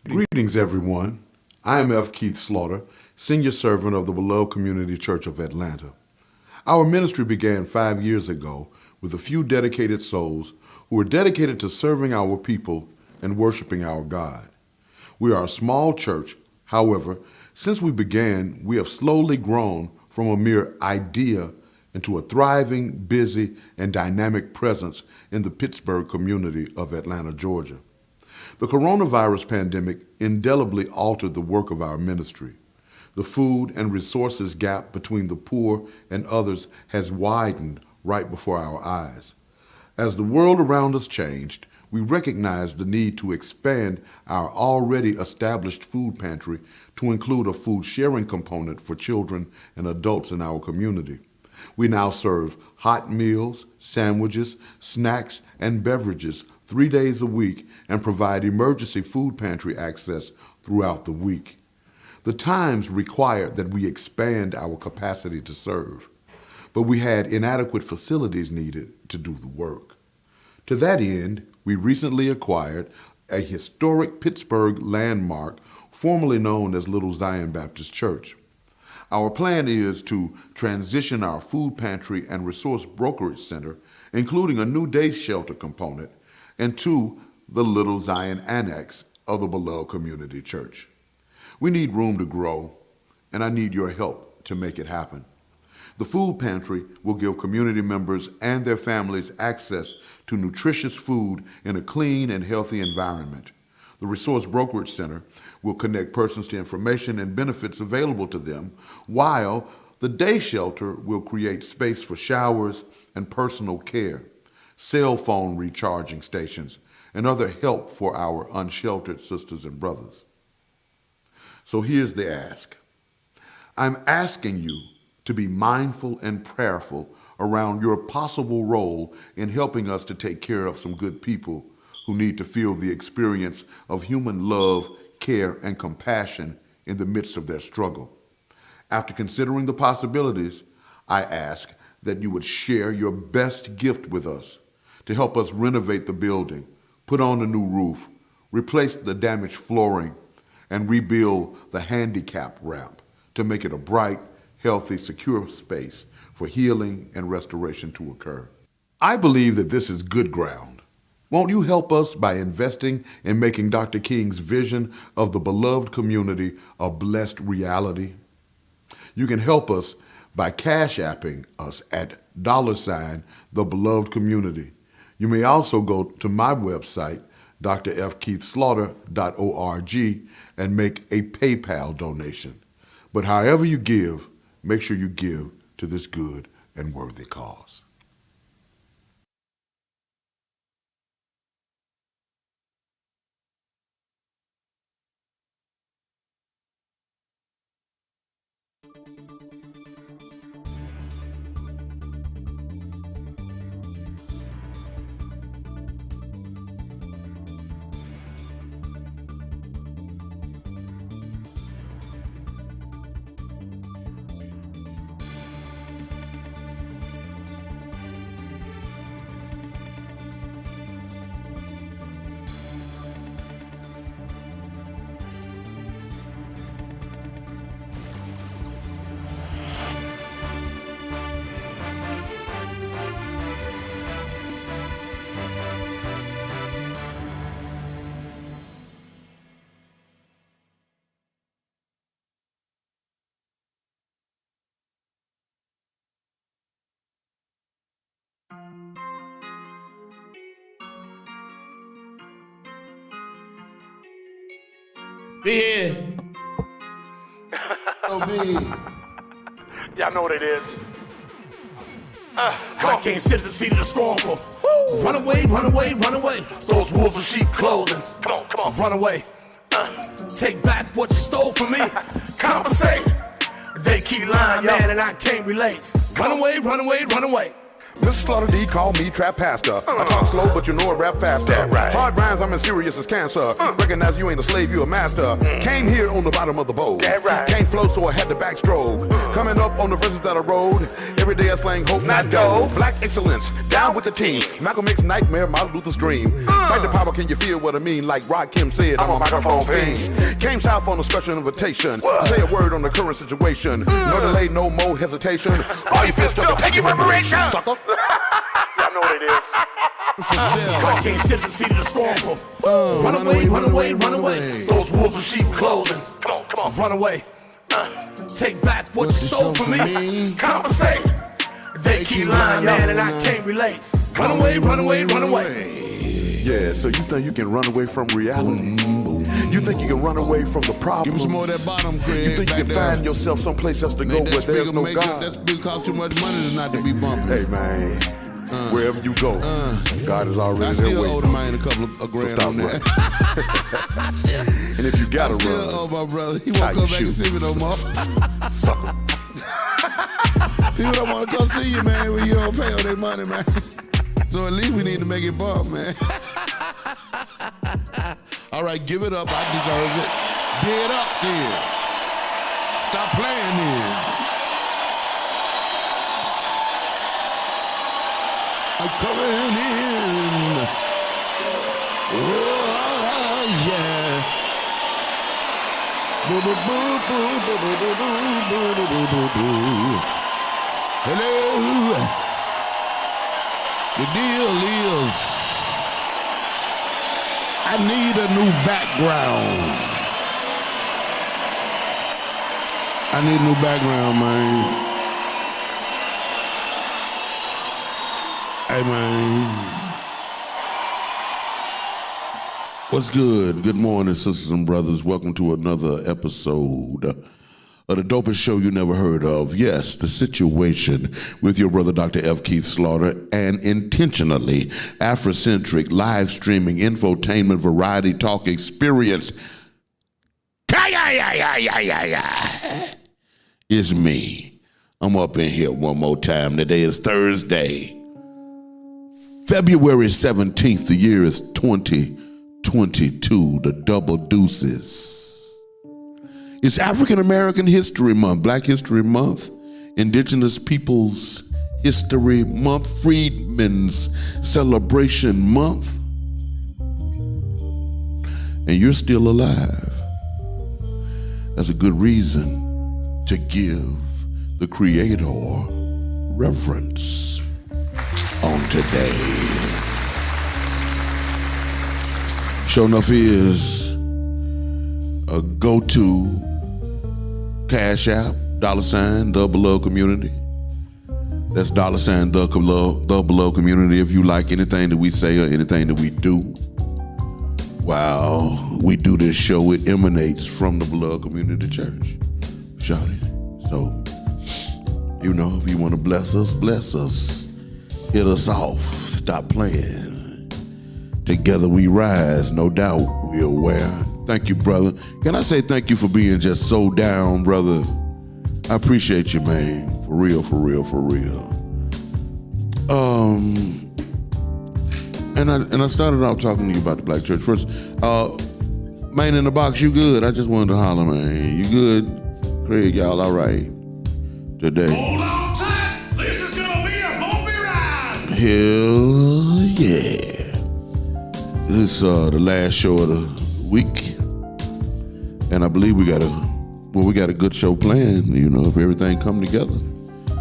Greetings, everyone. I am F. Keith Slaughter, senior servant of the beloved Community Church of Atlanta. Our ministry began 5 years ago with a few dedicated souls who were dedicated to serving our people and worshiping our God. We are a small church. However, since we began, we have slowly grown from a mere idea into a thriving, busy, and dynamic presence in the Pittsburgh community of Atlanta, Georgia. The coronavirus pandemic indelibly altered the work of our ministry. The food and resources gap between the poor and others has widened right before our eyes. As the world around us changed, we recognized the need to expand our already established food pantry to include a food sharing component for children and adults in our community. We now serve hot meals, sandwiches, snacks, and beverages 3 days a week and provide emergency food pantry access throughout the week. The times required that we expand our capacity to serve, but we had inadequate facilities needed to do the work. To that end, we recently acquired a historic Pittsburgh landmark formerly known as Little Zion Baptist Church. Our plan is to transition our food pantry and resource brokerage center, including a new day shelter component, into the Little Zion Annex of the beloved Community Church. We need room to grow, and I need your help to make it happen. The food pantry will give community members and their families access to nutritious food in a clean and healthy environment. The Resource Brokerage Center will connect persons to information and benefits available to them, while the day shelter will create space for showers and personal care, cell phone recharging stations, and other help for our unsheltered sisters and brothers. So here's the ask. I'm asking you to be mindful and prayerful around your possible role in helping us to take care of some good people who need to feel the experience of human love, care, and compassion in the midst of their struggle. After considering the possibilities, I ask that you would share your best gift with us to help us renovate the building, put on a new roof, replace the damaged flooring, and rebuild the handicap ramp to make it a bright, healthy, secure space for healing and restoration to occur. I believe that this is good ground. Won't you help us by investing in making Dr. King's vision of the beloved community a blessed reality? You can help us by cash apping us at $ the beloved community. You may also go to my website, drfkeithslaughter.org, and make a PayPal donation. But however you give, make sure you give to this good and worthy cause. Big. So big. Y'all know what it is. I can't sit at the seat of the scornful. Run away, run away, run away. Those wolves in sheep clothing. Come on. Run away. Take back what you stole from me. Compensate. They keep lying, man, and I can't relate. Run away, run away, run away. Mr. Slaughter D called me Trap Pastor. I talk slow, but you know I rap faster. That right. Hard rhymes, I'm as serious as cancer. Recognize you ain't a slave, you a master. Came here on the bottom of the boat. That right. Can't flow, so I had to backstroke. Coming up on the verses that I rode. Every day I slang hope, not dough. Black excellence, down with the team. Malcolm X's nightmare, Martin Luther's dream. Fight the power, can you feel what I mean? Like Rod Kim said, I'm a microphone fiend. Came south on a special invitation. Say a word on the current situation. No delay, no more hesitation. All you fists up, take your preparation. Sucker. Y'all know what it is. I can't sit the seat of the scornful. Run away, run away, run away. Those wolves in sheep clothing. Come on, run away. Take back what you stole from me. Compensate. They keep lying, man, and I can't relate. Run away, run away, run away. Yeah, so you think you can run away from reality? You think you can run away from the problem? Give me some more of that bottom, Craig. You think you can find yourself someplace else to go where there's no God? That speaker costs too much money to not to be bumping. Hey, man. Wherever you go, God is already I there still waiting. owe the man a couple of grand on that. And if you gotta Still run, owe my brother. He won't come back and see me no more. sucker. People don't want to come see you, man, when you don't pay all their money, man. So at least we need to make it bump, man. All right, give it up. I deserve it. Get it up, then. Stop playing, then. I'm coming in. Oh, yeah. Boo, boo, boo, boo, boo, boo, boo, boo, boo, boo, boo. Hello. The deal is, I need a new background. I need a new background, man. Hey, man. What's good? Good morning, sisters and brothers. Welcome to another episode of the dopest show you never heard of. Yes, The Situation with your brother, Dr.FKeith Slaughter, and intentionally Afrocentric live streaming infotainment variety talk experience. It's me. I'm up in here one more time. Today is Thursday, February 17th. The year is 2022. The double deuces. It's African American History Month, Black History Month, Indigenous Peoples History Month, Freedmen's Celebration Month, and you're still alive. That's a good reason to give the Creator reverence on today. Sure enough is a go-to Cash App, $ the below community. That's $ the below community. If you like anything that we say or anything that we do, while we do this show, it emanates from the below community church. Shout it. So, you know, if you want to bless us, hit us off, stop playing. Together we rise, no doubt we're aware. Thank you, brother. Can I say thank you for being just so down, brother? I appreciate you, man. For real, for real, for real. And I started off talking to you about the black church. First, man in the box, you good? I just wanted to holler, man. You good? Craig, y'all all right today? Hold on tight. This is gonna be a bumpy ride. Hell yeah. This is the last show of the week. And I believe we got a good show planned. You know, if everything come together,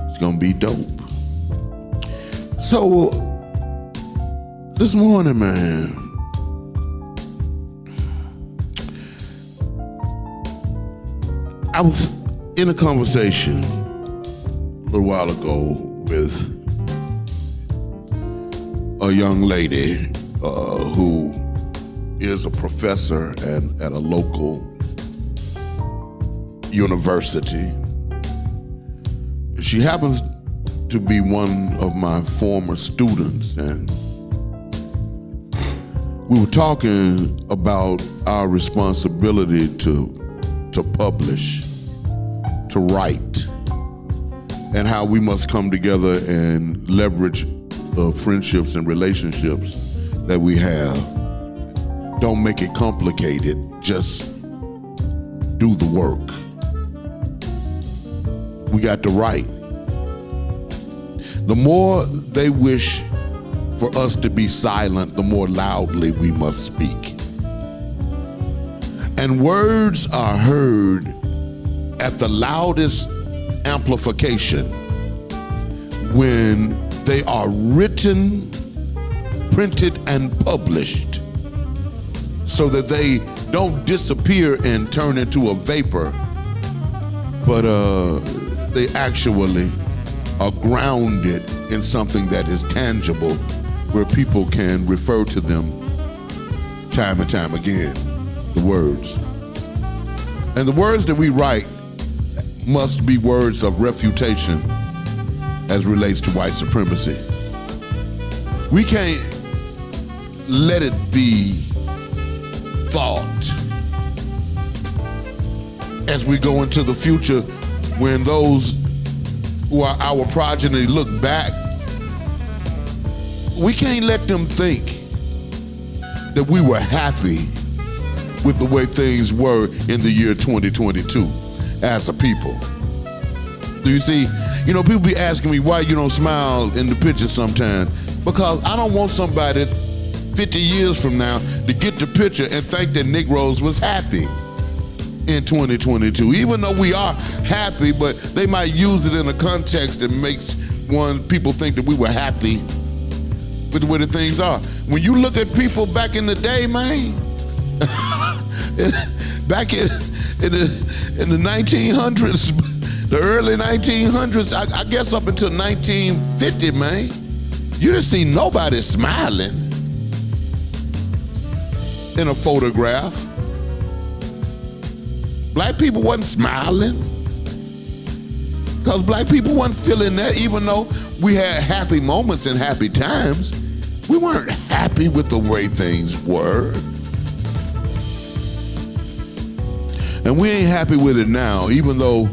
it's gonna be dope. So this morning, man, I was in a conversation a little while ago with a young lady who is a professor at a local university. She happens to be one of my former students, and we were talking about our responsibility to publish, to write, and how we must come together and leverage the friendships and relationships that we have. Don't make it complicated. Just do the work. We got to write. The more they wish for us to be silent, the more loudly we must speak. And words are heard at the loudest amplification when they are written, printed, and published, so that they don't disappear and turn into a vapor, but they actually are grounded in something that is tangible, where people can refer to them time and time again, the words. And the words that we write must be words of refutation as relates to white supremacy. We can't let it be thought as we go into the future, when those who are our progeny look back, we can't let them think that we were happy with the way things were in the year 2022 as a people. Do you see? You know, people be asking me why you don't smile in the picture sometimes. Because I don't want somebody 50 years from now to get the picture and think that Negroes was happy in 2022. Even though we are happy, but they might use it in a context that makes people think that we were happy with the way the things are. When you look at people back in the day, man, back in the 1900s, the early 1900s, I guess up until 1950, man, you didn't see nobody smiling in a photograph. Black people wasn't smiling because black people wasn't feeling that. Even though we had happy moments and happy times, we weren't happy with the way things were. And we ain't happy with it now, even though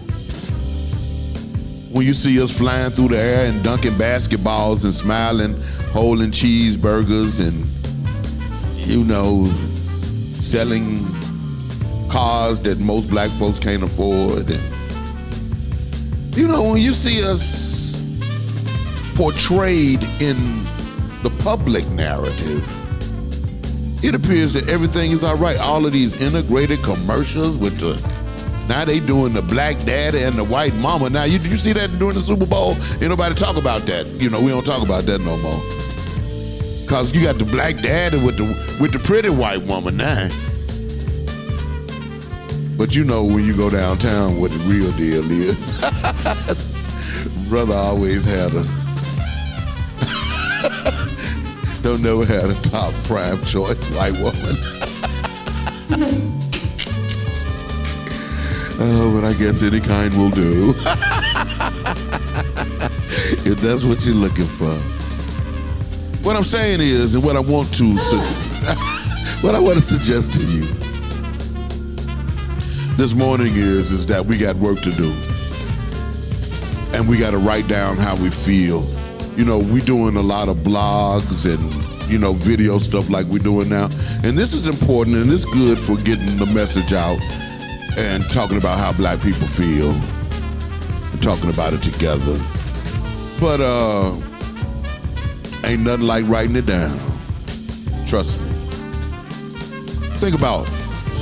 when you see us flying through the air and dunking basketballs and smiling, holding cheeseburgers and, you know, selling cars that most black folks can't afford. And, you know, when you see us portrayed in the public narrative, it appears that everything is all right. All of these integrated commercials with now they doing the black daddy and the white mama. Now, you see that during the Super Bowl? Ain't nobody talk about that. You know, we don't talk about that no more. Cause you got the black daddy with the pretty white woman now. But you know when you go downtown what the real deal is. Brother always had don't never had a top prime choice white woman. Oh, but I guess any kind will do. If that's what you're looking for. What I'm saying is, and what I want to suggest to you this morning is that we got work to do. And we got to write down how we feel. You know, we doing a lot of blogs and, you know, video stuff like we're doing now. And this is important and it's good for getting the message out and talking about how black people feel and talking about it together. But ain't nothing like writing it down. Trust me. Think about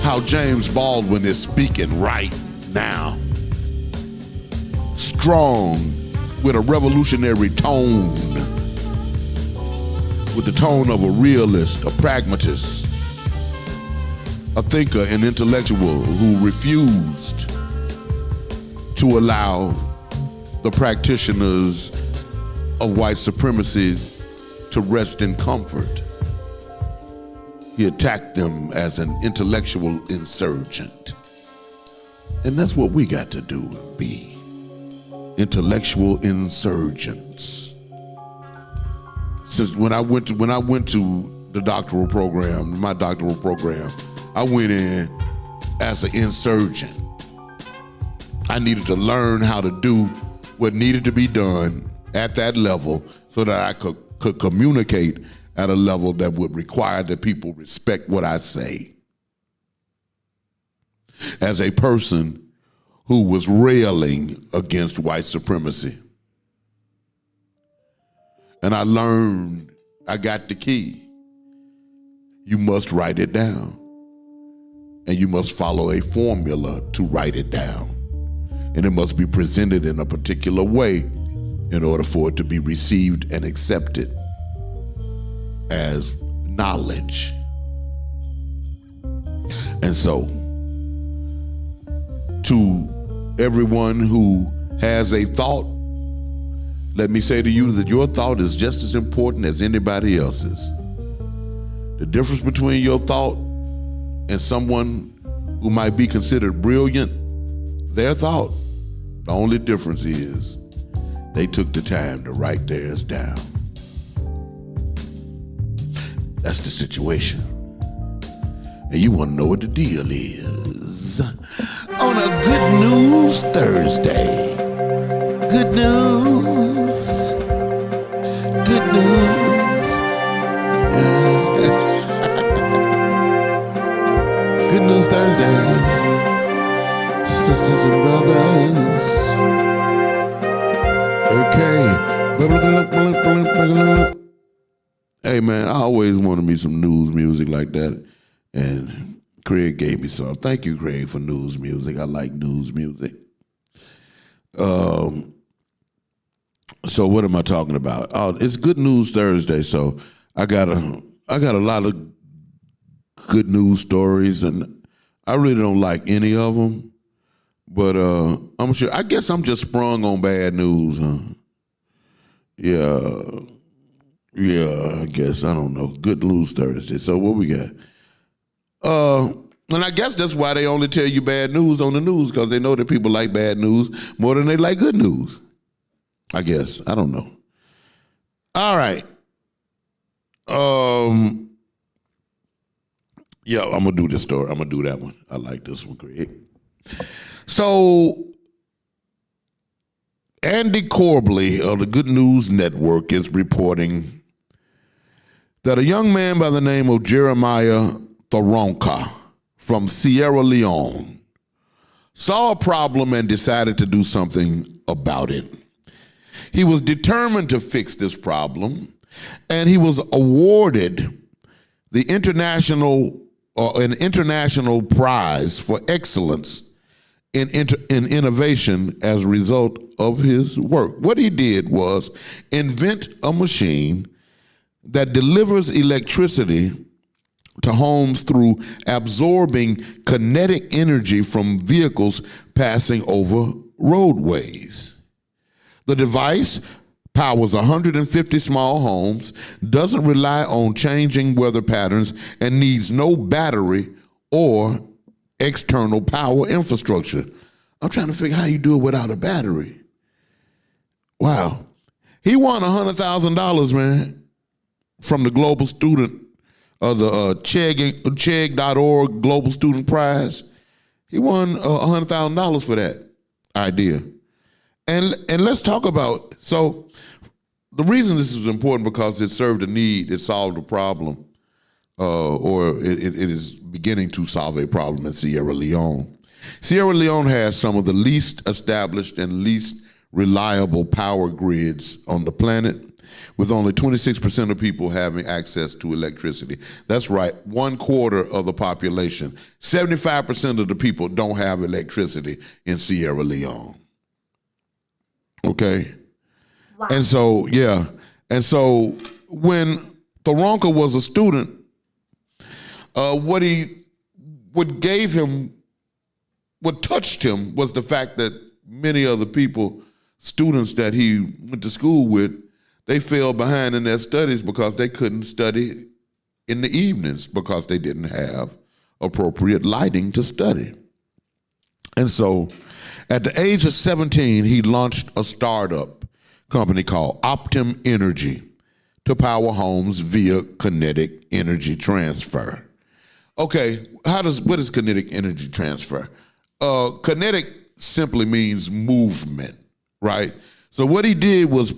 how James Baldwin is speaking right now. Strong, with a revolutionary tone, with the tone of a realist, a pragmatist, a thinker, an intellectual who refused to allow the practitioners of white supremacy to rest in comfort. He attacked them as an intellectual insurgent. And that's what we got to do, be intellectual insurgents. Since when I went to the doctoral program, my doctoral program, I went in as an insurgent. I needed to learn how to do what needed to be done at that level so that I could could communicate at a level that would require that people respect what I say. As a person who was railing against white supremacy. And I learned, I got the key. You must write it down. And you must follow a formula to write it down. And it must be presented in a particular way in order for it to be received and accepted as knowledge. And so, to everyone who has a thought, let me say to you that your thought is just as important as anybody else's. The difference between your thought and someone who might be considered brilliant, their thought, the only difference is they took the time to write theirs down. That's the situation. And you want to know what the deal is. On a Good News Thursday. Good news. Good news. Good News Thursday. Sisters and brothers. Okay. Hey man, I always wanted me some news music like that. And Craig gave me some. Thank you, Craig, for news music. I like news music. So what am I talking about? Oh, it's Good News Thursday, so I got a lot of good news stories, and I really don't like any of them. But I'm sure. I guess I'm just sprung on bad news, huh? Yeah. I guess I don't know. Good News Thursday. So what we got? And I guess that's why they only tell you bad news on the news, because they know that people like bad news more than they like good news. I guess. I don't know. All right. Yeah, I'm going to do this story. I'm going to do that one. I like this one, Craig. So, Andy Corbley of the Good News Network is reporting that a young man by the name of Jeremiah Thoronka from Sierra Leone saw a problem and decided to do something about it. He was determined to fix this problem, and he was awarded the an international prize for excellence in innovation as a result of his work. What he did was invent a machine that delivers electricity to homes through absorbing kinetic energy from vehicles passing over roadways. The device powers 150 small homes, doesn't rely on changing weather patterns, and needs no battery or external power infrastructure. I'm trying to figure out how you do it without a battery. Wow. He won $100,000, man, from the Global Student, the Chegg.org Global Student Prize. He won $100,000 for that idea. And let's talk about, so the reason this is important because it served a need, it solved a problem, or it is beginning to solve a problem in Sierra Leone. Sierra Leone has some of the least established and least reliable power grids on the planet, with only 26% of people having access to electricity. That's right, 1/4 of the population. 75% of the people don't have electricity in Sierra Leone. Okay? Wow. And so, yeah. And so when Thoronka was a student, what touched him was the fact that many of the students that he went to school with, they fell behind in their studies because they couldn't study in the evenings because they didn't have appropriate lighting to study. And so at the age of 17, he launched a startup company called Optim Energy to power homes via kinetic energy transfer. Okay, what is kinetic energy transfer? Kinetic simply means movement, right? So what he did was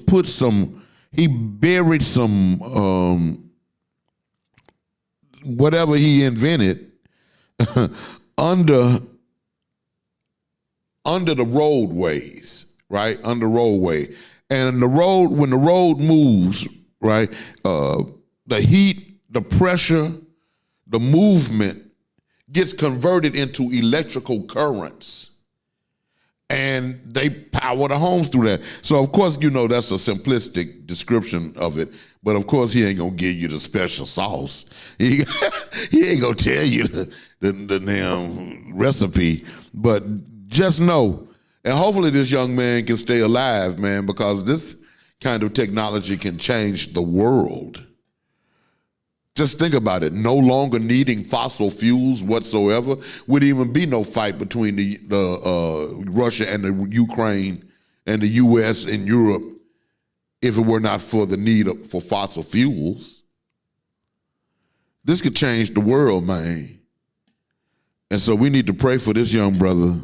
he buried some whatever he invented under the roadways, right? Under roadway. And when the road moves, right, the heat, the pressure, the movement gets converted into electrical currents. And they power the homes through that. So, of course, that's a simplistic description of it. But, of course, he ain't going to give you the special sauce. He ain't going to tell you the damn recipe. But just know, and hopefully this young man can stay alive, man, because this kind of technology can change the world. Just think about it. No longer needing fossil fuels whatsoever. Would even be no fight between the Russia and the Ukraine and the U.S. and Europe if it were not for the need for fossil fuels. This could change the world, man. And so we need to pray for this young brother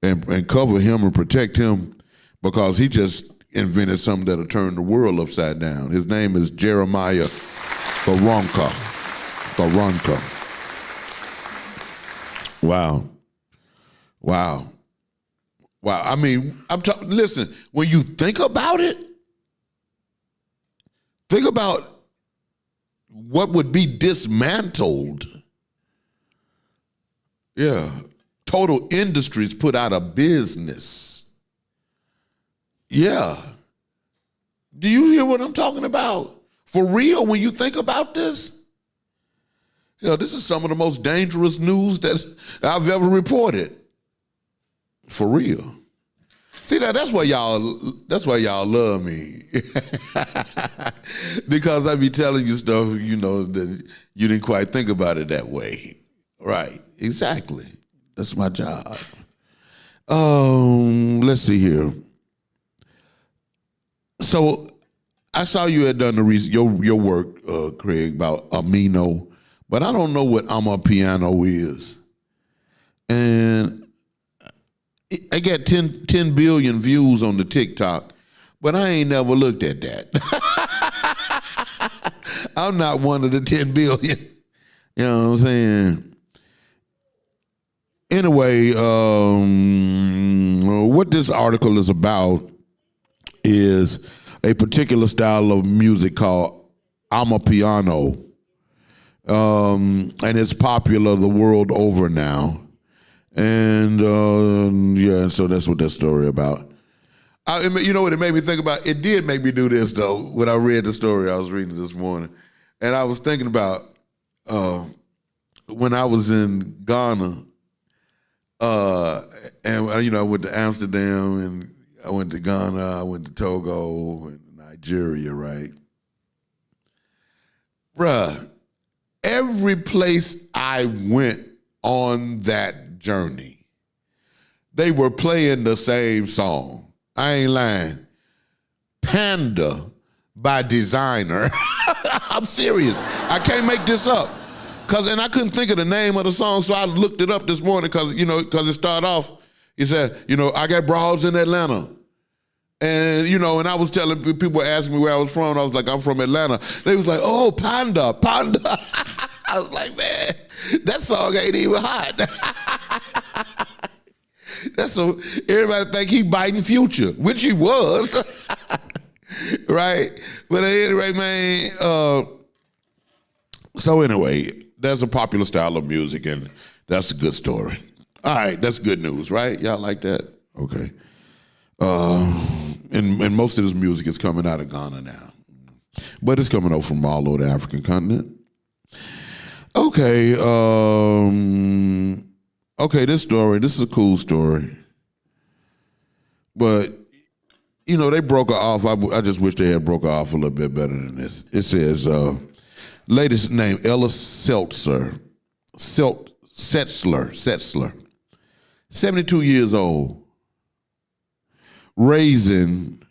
and cover him and protect him, because he just invented something that'll turn the world upside down. His name is Jeremiah Tharonka. Wow. I mean, listen, when you think about it, think about what would be dismantled. Yeah. Total industries put out of business. Yeah. Do you hear what I'm talking about? For real, when you think about this, this is some of the most dangerous news that I've ever reported. For real. See, that's why y'all love me. Because I be telling you stuff, that you didn't quite think about it that way. Right, exactly. That's my job. Let's see here. So I saw you had done your work, Craig, about Amino, but I don't know what Amapiano is. And I got 10 billion views on the TikTok, but I ain't never looked at that. I'm not one of the 10 billion. You know what I'm saying? Anyway, what this article is about is a particular style of music called Amapiano. And it's popular the world over now. And so that's what that story about. You know what it made me think about? It did make me do this, though, when I read the story I was reading this morning. And I was thinking about when I was in Ghana, and I went to Amsterdam, and I went to Ghana, I went to Togo, and Nigeria, right? Bruh, every place I went on that journey, they were playing the same song. I ain't lying. Panda by Designer. I'm serious. I can't make this up. And I couldn't think of the name of the song, so I looked it up this morning because it started off, he said, I got broads in Atlanta. And, and I was telling people, asking me where I was from, and I was like, I'm from Atlanta. They was like, oh, Panda. I was like, man, that song ain't even hot. That's so everybody think he biting Future, which he was, right? But at any rate, man, so anyway, that's a popular style of music, and that's a good story. All right, that's good news, right? Y'all like that? Okay. And most of this music is coming out of Ghana now, but it's coming out from all over the African continent. Okay, this is a cool story, but they broke her off. I just wish they had broke her off a little bit better than this. It says, latest name, Ella Setzler, 72 years old, raising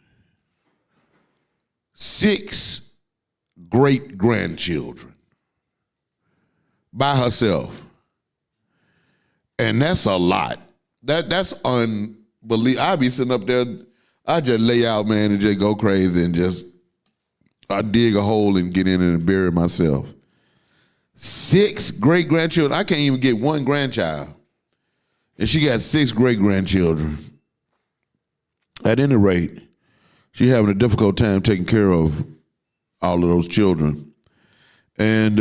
6 great-grandchildren by herself. And that's a lot. That's unbelievable. I be sitting up there, I just lay out, man, and just go crazy and just I dig a hole and get in it and bury myself. 6 great-grandchildren. I can't even get one grandchild. And she got 6 great-grandchildren. At any rate, she's having a difficult time taking care of all of those children. And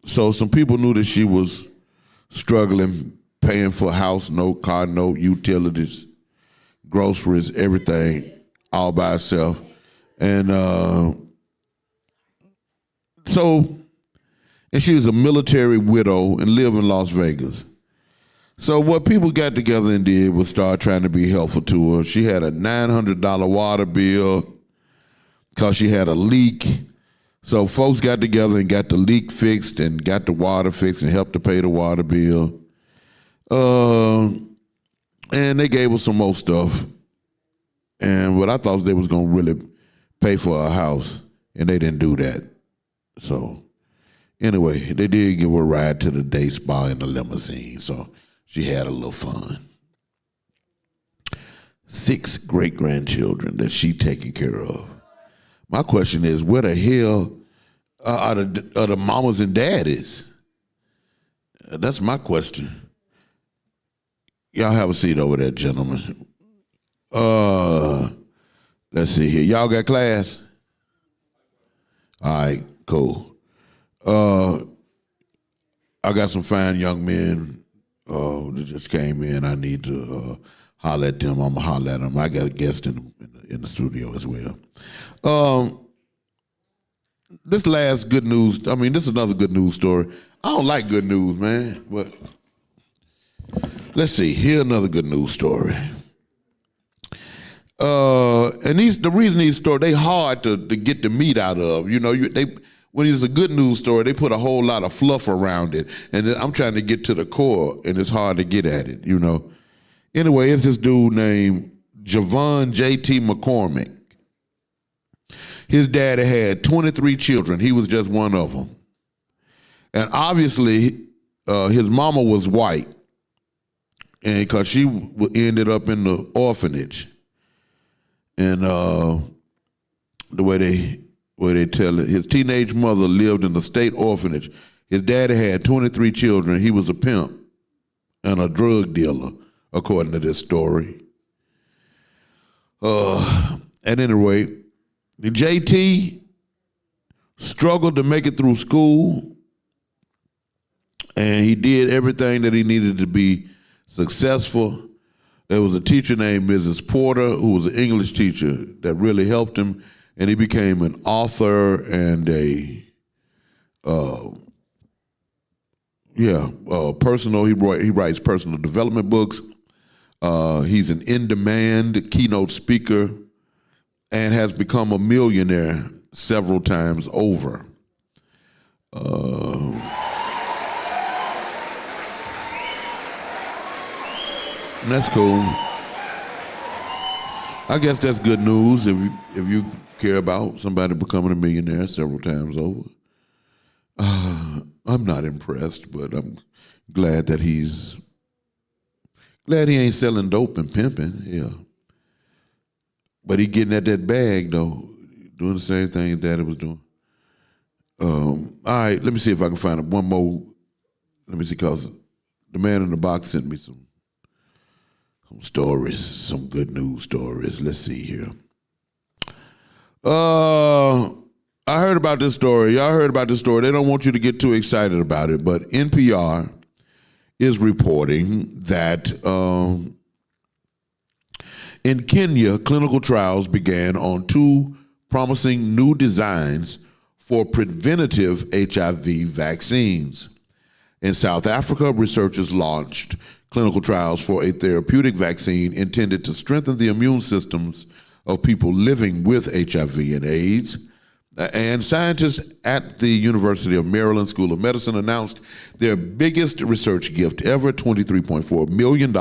so some people knew that she was struggling, paying for house note, car note, utilities, groceries, everything, all by herself. And and she was a military widow and lived in Las Vegas. So what people got together and did was start trying to be helpful to her. She had a $900 water bill because she had a leak. So folks got together and got the leak fixed and got the water fixed and helped to pay the water bill. And they gave her some more stuff. And what I thought they was going to really pay for her house, and they didn't do that. So anyway, they did give her a ride to the day spa in the limousine, so she had a little fun. 6 great-grandchildren that she taking care of. My question is, where the hell are the mamas and daddies? That's my question. Y'all have a seat over there, gentlemen. Let's see here. Y'all got class? All right, cool. I got some fine young men that just came in. I need to holler at them. I'm going to holler at them. I got a guest in the studio as well. This last good news, this is another good news story. I don't like good news, man, but let's see. Here's another good news story. And the reason these stories, they hard to get the meat out of. You know, when it's a good news story, they put a whole lot of fluff around it. And then I'm trying to get to the core, and it's hard to get at it, you know. Anyway, it's this dude named Javon J.T. McCormick. His daddy had 23 children. He was just one of them. And obviously, his mama was white, and because she ended up in the orphanage. And the way they tell it, his teenage mother lived in the state orphanage. His daddy had 23 children. He was a pimp and a drug dealer, according to this story. At any rate, JT struggled to make it through school, and he did everything that he needed to be successful. There was a teacher named Mrs. Porter, who was an English teacher, that really helped him, and he became an author and a personal. He writes personal development books. He's an in-demand keynote speaker, and has become a millionaire several times over. And that's cool. I guess that's good news if you care about somebody becoming a millionaire several times over. I'm not impressed, but I'm glad that he ain't selling dope and pimping. Yeah, but he getting at that bag though, doing the same thing his daddy was doing. All right, let me see if I can find one more. Let me see, because the man in the box sent me some stories, some good news stories. Let's see here. I heard about this story. Y'all heard about this story. They don't want you to get too excited about it, but NPR is reporting that in Kenya, clinical trials began on 2 promising new designs for preventative HIV vaccines. In South Africa, researchers launched clinical trials for a therapeutic vaccine intended to strengthen the immune systems of people living with HIV and AIDS. And scientists at the University of Maryland School of Medicine announced their biggest research gift ever, $23.4 million,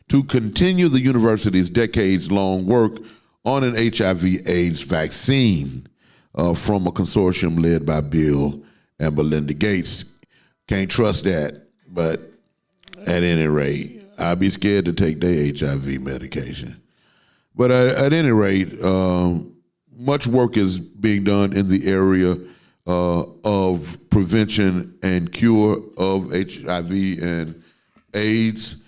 to continue the university's decades-long work on an HIV/AIDS vaccine from a consortium led by Bill and Melinda Gates. Can't trust that, but at any rate, I'd be scared to take their HIV medication. But at any rate, much work is being done in the area of prevention and cure of HIV and AIDS,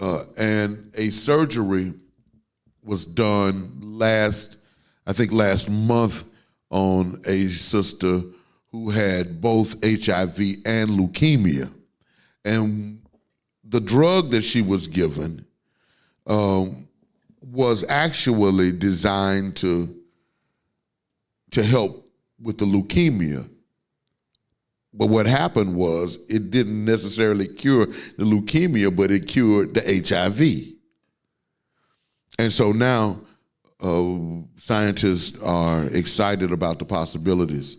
and a surgery was done last month on a sister who had both HIV and leukemia. And the drug that she was given was actually designed to help with the leukemia. But what happened was it didn't necessarily cure the leukemia, but it cured the HIV. And so now scientists are excited about the possibilities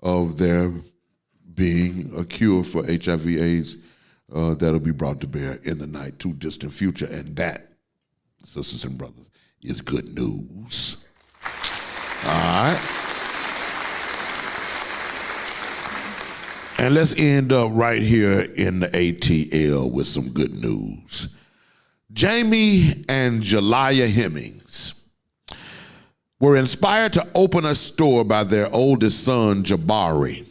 of there being a cure for HIV/AIDS that'll be brought to bear in the not too distant future. And that, sisters and brothers, is good news. All right. And let's end up right here in the ATL with some good news. Jamie and Jelaya Hemmings were inspired to open a store by their oldest son, Jabari.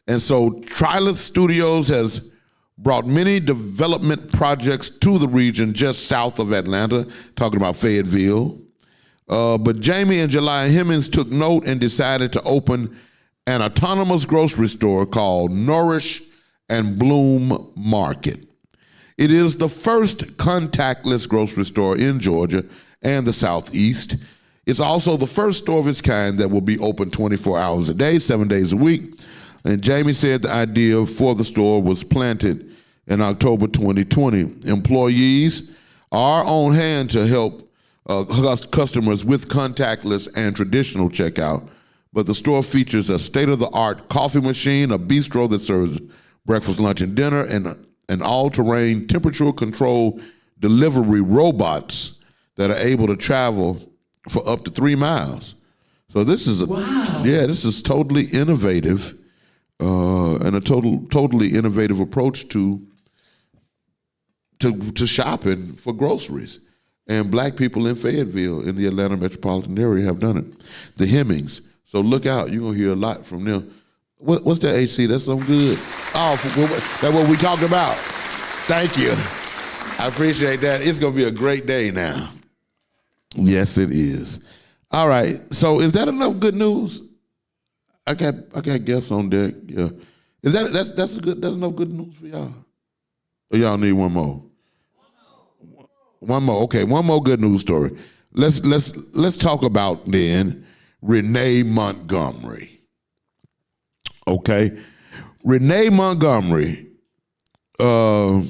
And so Trilith Studios has brought many development projects to the region just south of Atlanta, talking about Fayetteville. But Jamie and Jelaya Hemmings took note and decided to open an autonomous grocery store called Nourish and Bloom Market. It is the first contactless grocery store in Georgia and the Southeast. It's also the first store of its kind that will be open 24 hours a day, 7 days a week. And Jamie said the idea for the store was planted in October 2020. Employees are on hand to help customers with contactless and traditional checkout. But the store features a state-of-the-art coffee machine, a bistro that serves breakfast, lunch, and dinner, and an all-terrain temperature-controlled delivery robots that are able to travel for up to 3 miles. So this is this is totally innovative, and a totally innovative approach to shopping for groceries. And black people in Fayetteville, in the Atlanta metropolitan area, have done it. The Hemmings. So look out, you're gonna hear a lot from them. What's that, HC? That's something good. Oh, that's what we talked about. Thank you. I appreciate that. It's gonna be a great day now. Yes, it is. All right. So is that enough good news? I got guests on deck. Yeah. Is that's enough good news for y'all? Or y'all need one more? One more. Okay, one more good news story. Let's talk about then Renee Montgomery. Okay. Renee Montgomery, well,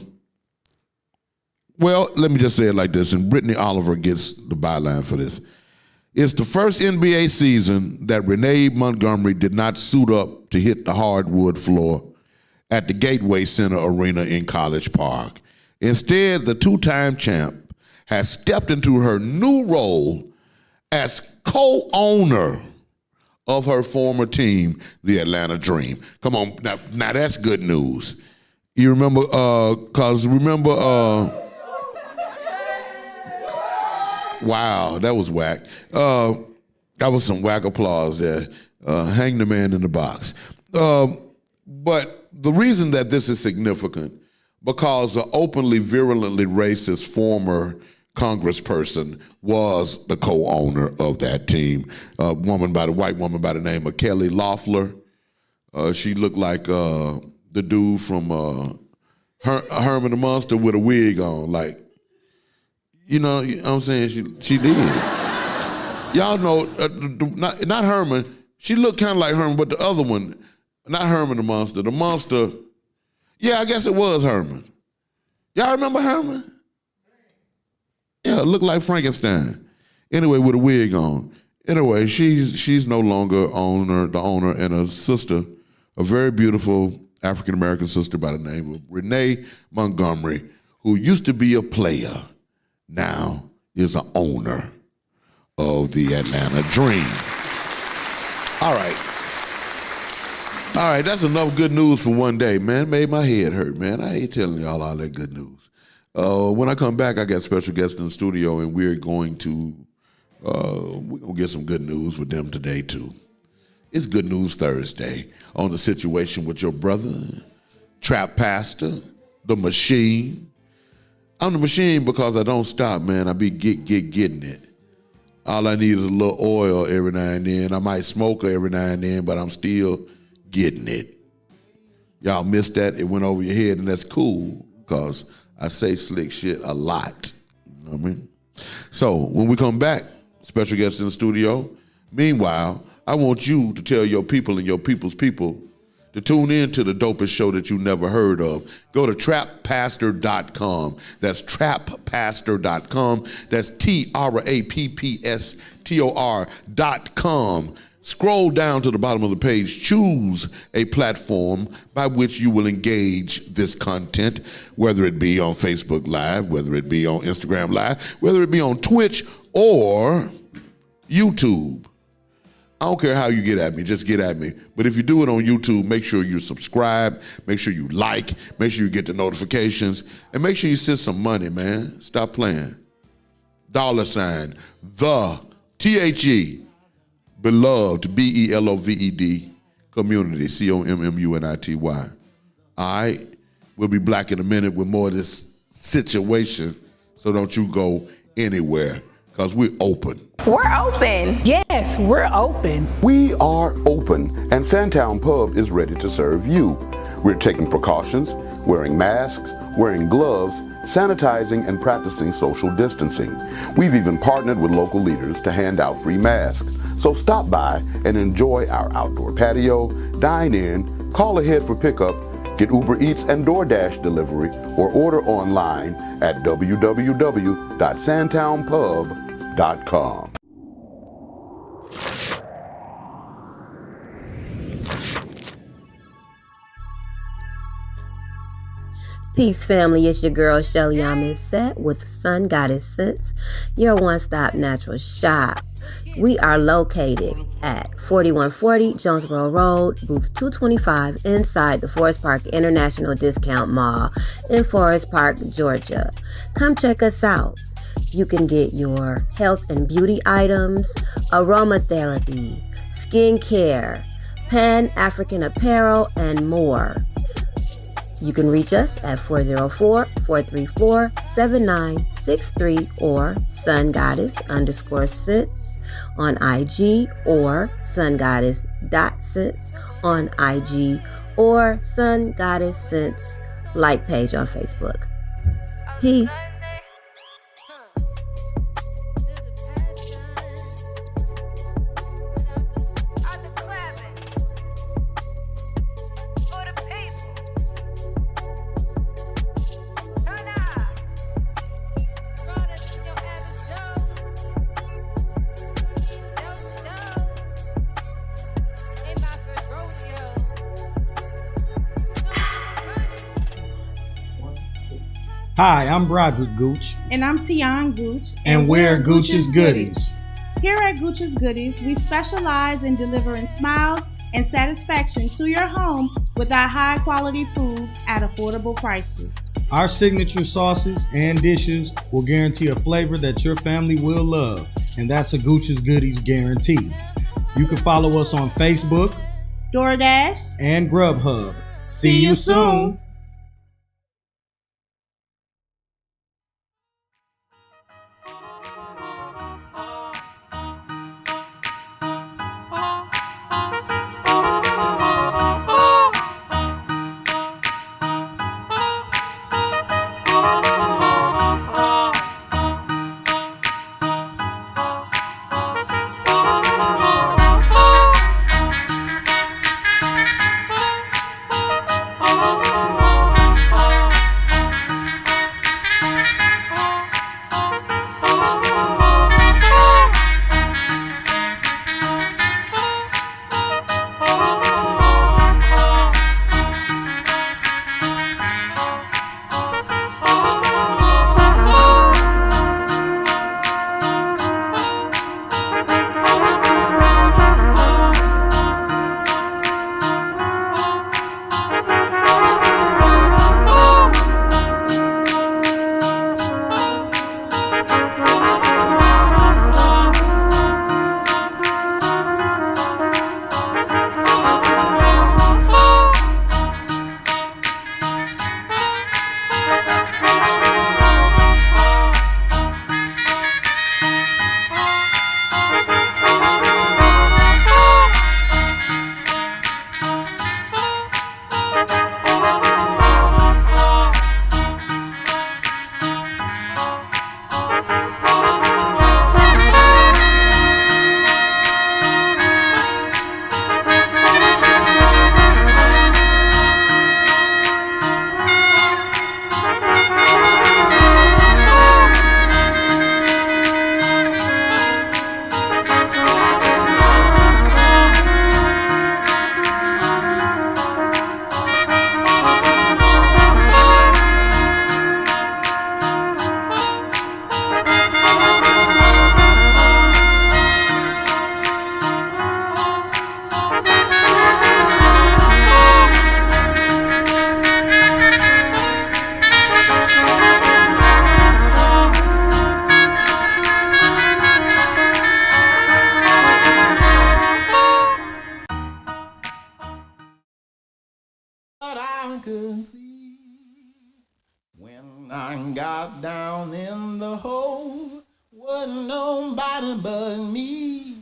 let me just say it like this, and Brittany Oliver gets the byline for this. It's the first NBA season that Renee Montgomery did not suit up to hit the hardwood floor at the Gateway Center Arena in College Park. Instead, the two-time champ has stepped into her new role as co-owner of her former team, the Atlanta Dream. Come on, now that's good news. You remember, wow, that was whack. That was some whack applause there. Hang the man in the box. But the reason that this is significant, because the openly virulently racist former congressperson was the co-owner of that team. White woman by the name of Kelly Loeffler. She looked like the dude from Herman the Monster with a wig on, like, you know what I'm saying? She did. Y'all know, not Herman. She looked kind of like Herman, but the other one, not Herman the Monster. The Monster, yeah, I guess it was Herman. Y'all remember Herman? Yeah, it looked like Frankenstein. Anyway, with a wig on. Anyway, she's no longer the owner, and a sister, a very beautiful African-American sister by the name of Renee Montgomery, who used to be a player, now is an owner of the Atlanta Dream. All right, that's enough good news for one day, man. It made my head hurt, man. I hate telling y'all all that good news. When I come back, I got special guests in the studio, and we're going to We're going to get some good news with them today, too. It's Good News Thursday on the situation with your brother, Trap Pastor, the Machine. I'm the Machine because I don't stop, man. I be getting it. All I need is a little oil every now and then. I might smoke every now and then, but I'm still getting it. Y'all missed that. It went over your head, and that's cool because I say slick shit a lot. You know what I mean? So when we come back, special guest in the studio. Meanwhile, I want you to tell your people and your people's people to tune in to the dopest show that you never heard of. Go to trappastor.com. That's trappastor.com. That's TRAPPSTOR.com. Scroll down to the bottom of the page. Choose a platform by which you will engage this content, whether it be on Facebook Live, whether it be on Instagram Live, whether it be on Twitch or YouTube. I don't care how you get at me, just get at me. But if you do it on YouTube, make sure you subscribe, make sure you like, make sure you get the notifications, and make sure you send some money, man. Stop playing. $, the THE, beloved, BELOVED, community, COMMUNITY. All right? We'll be back in a minute with more of this situation, so don't you go anywhere, because we're open. We're open. Yes, we're open. We are open, and Sandtown Pub is ready to serve you. We're taking precautions, wearing masks, wearing gloves, sanitizing, and practicing social distancing. We've even partnered with local leaders to hand out free masks. So stop by and enjoy our outdoor patio, dine in, call ahead for pickup, get Uber Eats and DoorDash delivery, or order online at www.sandtownpub.com. Peace, family. It's your girl, Shelly Set with Sun Goddess Sense, your one-stop natural shop. We are located at 4140 Jonesboro Road, booth 225, inside the Forest Park International Discount Mall in Forest Park, Georgia. Come check us out. You can get your health and beauty items, aromatherapy, skincare, Pan-African apparel, and more. You can reach us at 404-434-7963 or sungoddess_sense on IG, or sungoddess.sense on IG, or Sun Goddess Sense like page on Facebook. Peace. Hi, I'm Broderick Gooch. And I'm Tian Gooch. And we're Gooch's Goodies. Here at Gooch's Goodies, we specialize in delivering smiles and satisfaction to your home with our high quality food at affordable prices. Our signature sauces and dishes will guarantee a flavor that your family will love, and that's a Gooch's Goodies guarantee. You can follow us on Facebook, DoorDash, and Grubhub. See you soon. I could see. When I got down in the hole, wasn't nobody but me.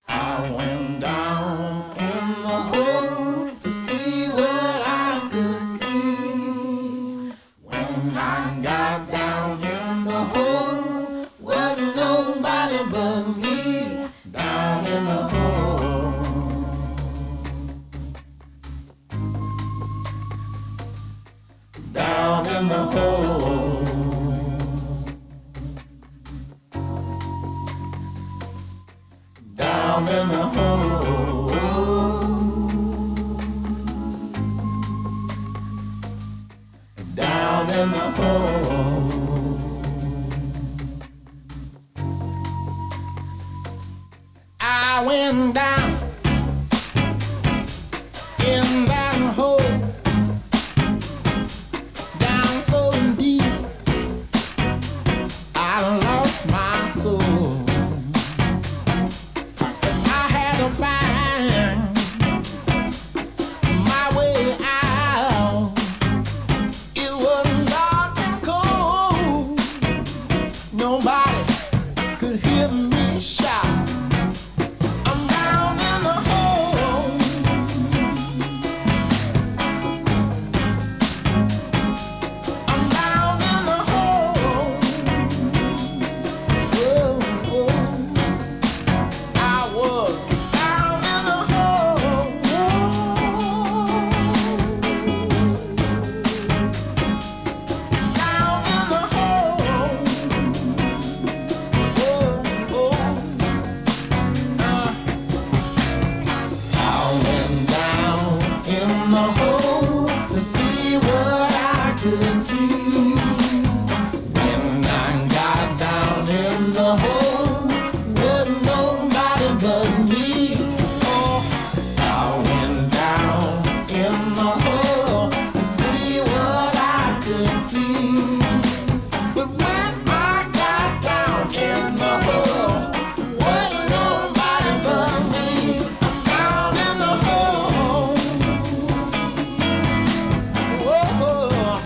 I went down in the hole to see what I could see. When I got down in the hole, wasn't nobody but me. Down in the hole. Down in the hole. Down in the hole. Down in the hole. I went down in that hole. Down so deep, I lost my soul. I had to find my way out. It was dark and cold. Nobody could hear me shout. I'm down in the hole. I'm down in the hole. Oh, oh. I was down in the hole. Down in the hole. Oh, oh. I went down in the hole to see what I could see. When I got down in the hole, wasn't nobody but me. Oh, I went down in the hole to see what I could see. But when I got down in the hole, wasn't nobody but me. Down in the hole. Whoa.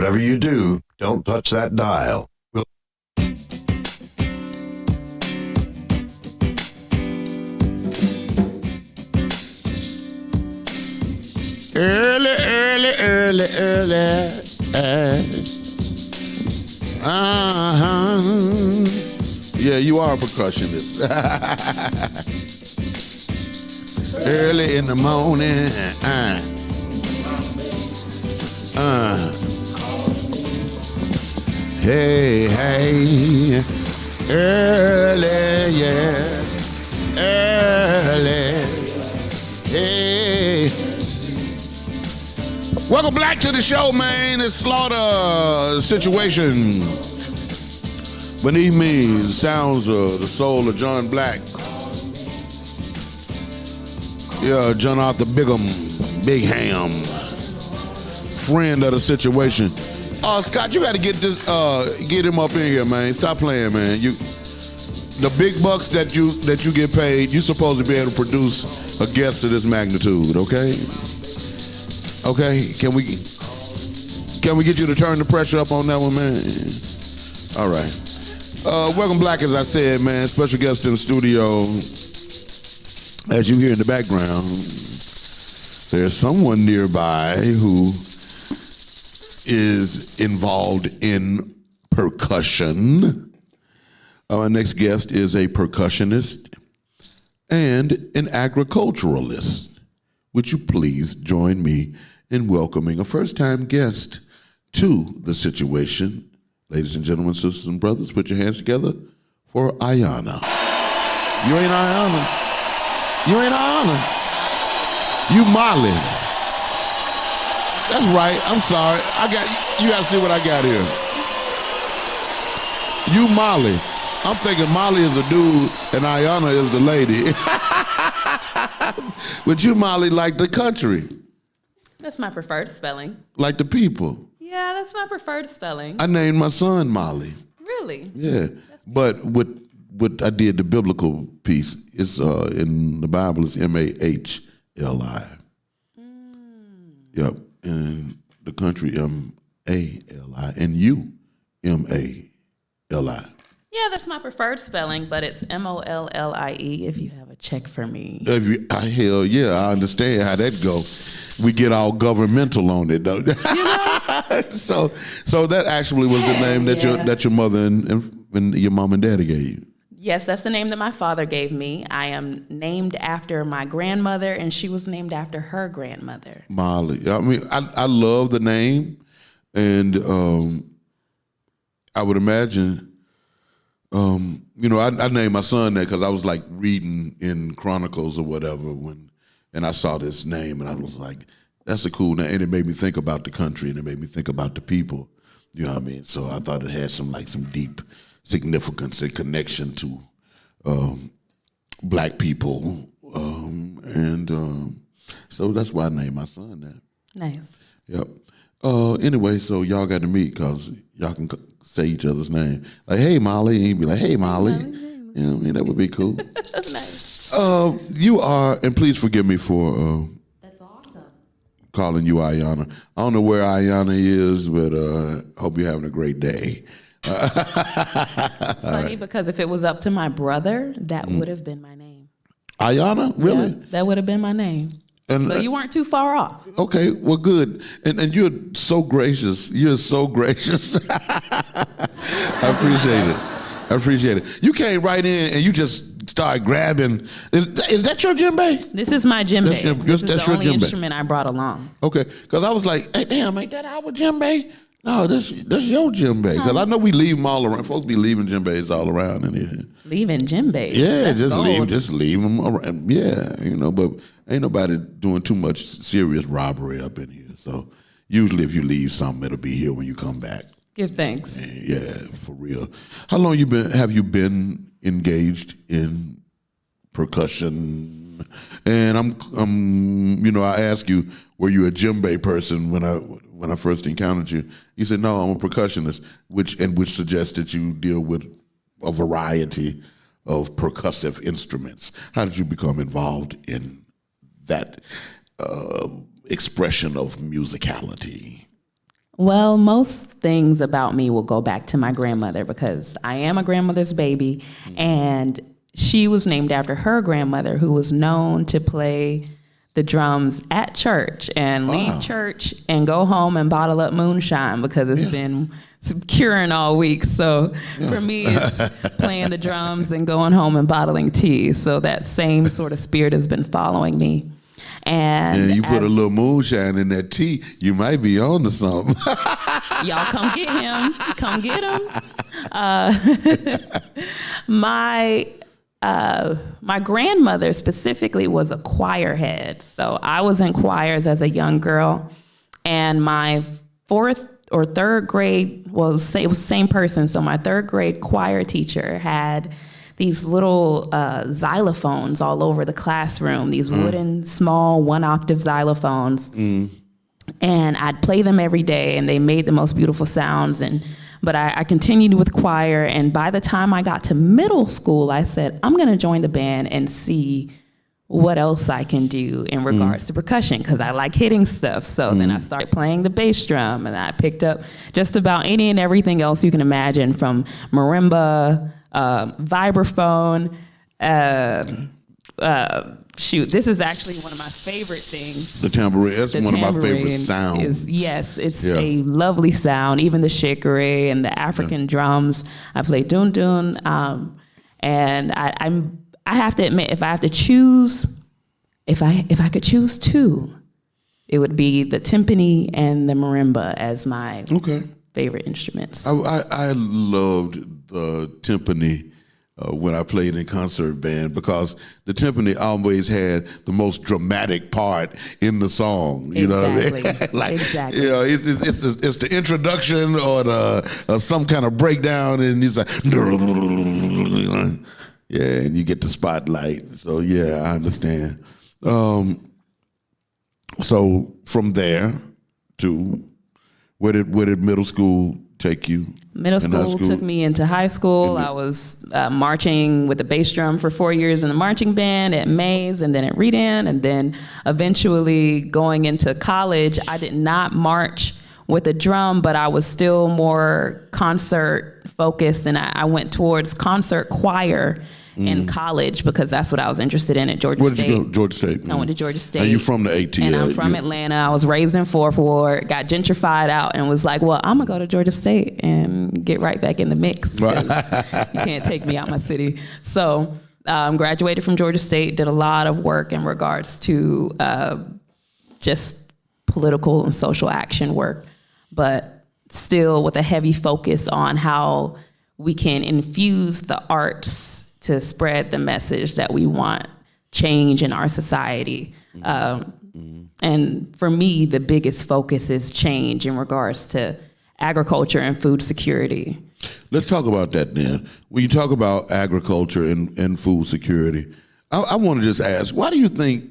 whatever you do, don't touch that dial. Early. Yeah, you are a percussionist. Early in the morning. Hey. Early, yeah. Early. Hey. Welcome back to the show, man. It's Slaughter Situation. Beneath me, sounds of the soul of John Black. Yeah, John Arthur Big Ham. Friend of the situation. Scott, you got to get him up in here, man. Stop playing, man. The big bucks that you get paid, you're supposed to be able to produce a guest of this magnitude, okay? Okay, can we get you to turn the pressure up on that one, man? All right. Welcome Black, as I said, man. Special guest in the studio. As you hear in the background, there's someone nearby who is involved in percussion. Our next guest is a percussionist and an agriculturalist. Would you please join me in welcoming a first-time guest to the situation? Ladies and gentlemen, sisters and brothers, put your hands together for Ayana. You ain't Ayana. You ain't Ayana. You Mollie. That's right. I'm sorry. You got to see what I got here. You Mollie. I'm thinking Mollie is a dude and Ayana is the lady. But you Mollie like the country. That's my preferred spelling. Like the people. Yeah, that's my preferred spelling. I named my son Mollie. Really? Yeah. But what I did, the biblical piece, is in the Bible is M-A-H-L-I. Yep. And the country M-A-L-I. And you M-A-L-I. Yeah, that's my preferred spelling, but it's M-O-L-L-I-E if you have a check for me. Hell yeah, I understand how that goes. We get all governmental on it, don't we? You know? So that actually was the name that your mother and your mom and daddy gave you. Yes, that's the name that my father gave me. I am named after my grandmother, and she was named after her grandmother. Mollie. I mean, I love the name, and I would imagine. I named my son that because I was like reading in Chronicles or whatever and I saw this name and I was like, that's a cool name. And it made me think about the country and it made me think about the people. You know what I mean? So I thought it had some deep significance and connection to black people. So that's why I named my son that. Nice. Yep. Anyway, so y'all got to meet because y'all can say each other's name. Like, hey, Mollie. And he'd be like, hey, Mollie. You know what I mean? That would be cool. Nice. You are, and please forgive me for That's awesome. calling you Ayana. I don't know where Ayana is, but hope you're having a great day. It's funny because if it was up to my brother, that would have been my name. Ayana? Really? Yeah, that would have been my name. And, so you weren't too far off. Okay, well, good. And you're so gracious. You're so gracious. I appreciate it. You came right in and you just started grabbing. Is that your djembe? This is my djembe. This is the only djembe. instrument I brought along. Okay, because I was like, hey, damn, ain't that our djembe? No, that's your djembe. Because I know we leave them all around. Folks be leaving djembes all around in here. Leaving djembes? Yeah, That's gold. just leave them around. Yeah, but ain't nobody doing too much serious robbery up in here. So usually if you leave something, it'll be here when you come back. Give thanks. Yeah, for real. How long have you been engaged in percussion? And I asked you, were you a djembe person when I first encountered you? You said, no, I'm a percussionist, which suggests that you deal with a variety of percussive instruments. How did you become involved in that expression of musicality? Well, most things about me will go back to my grandmother because I am a grandmother's baby, and she was named after her grandmother, who was known to play the drums at church and leave church and go home and bottle up moonshine because it's been curing all week. So for me, it's playing the drums and going home and bottling tea. So that same sort of spirit has been following me. And you put a little moonshine in that tea, you might be on to something. Y'all come get him. Come get him. My grandmother specifically was a choir head. So I was in choirs as a young girl. And my fourth or third grade, well, it was the same person. So my third grade choir teacher had these little xylophones all over the classroom, these wooden, small, one-octave xylophones. And I'd play them every day, and they made the most beautiful sounds. But I continued with choir, and by the time I got to middle school, I said, I'm going to join the band and see what else I can do in regards to percussion, because I like hitting stuff. So then I started playing the bass drum, and I picked up just about any and everything else you can imagine, from marimba, vibraphone. This is actually one of my favorite things. The tambourine. That's one of my favorite sounds. It's a lovely sound. Even the shikari and the African drums. I play dun dun. And I have to admit, if I have to choose, if I could choose two, it would be the timpani and the marimba as my favorite instruments. I loved the timpani when I played in concert band, because the timpani always had the most dramatic part in the song. You know what I mean? Exactly. You know, it's the introduction or some kind of breakdown, and it's like, and you get the spotlight. So yeah, I understand. So from there to where did middle school take you? Middle school took me into high school. I was marching with the bass drum for 4 years in the marching band at Mays and then at Redan, and then eventually going into college, I did not march with a drum, but I was still more concert focused, and I went towards concert choir in college because that's what I was interested in at Georgia State. Where did you go? Georgia State. I went to Georgia State. And you're from the AT. And I'm from Atlanta. I was raised in Fourth Ward, got gentrified out, and was like, well, I'm going to go to Georgia State and get right back in the mix. You can't take me out my city. So graduated from Georgia State, did a lot of work in regards to just political and social action work, but still with a heavy focus on how we can infuse the arts to spread the message that we want change in our society. And for me, the biggest focus is change in regards to agriculture and food security. Let's talk about that then. When you talk about agriculture and food security, I want to just ask, why do you think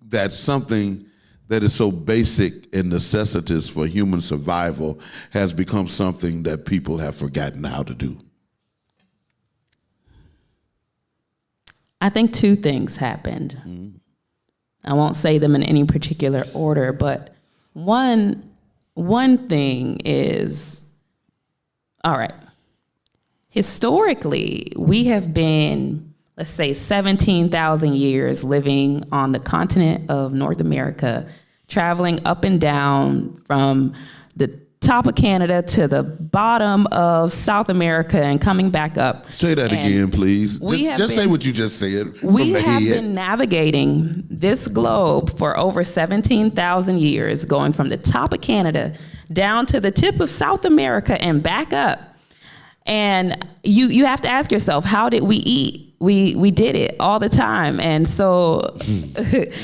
that something that is so basic and necessitous for human survival has become something that people have forgotten how to do? I think two things happened. I won't say them in any particular order, but one thing is, all right, historically, we have been, let's say, 17,000 years living on the continent of North America, traveling up and down from the top of Canada to the bottom of South America and coming back up. Say that again, please. Just say what you just said. We have been navigating this globe for over 17,000 years, going from the top of Canada down to the tip of South America and back up. And you have to ask yourself, how did we eat? We did it all the time. And so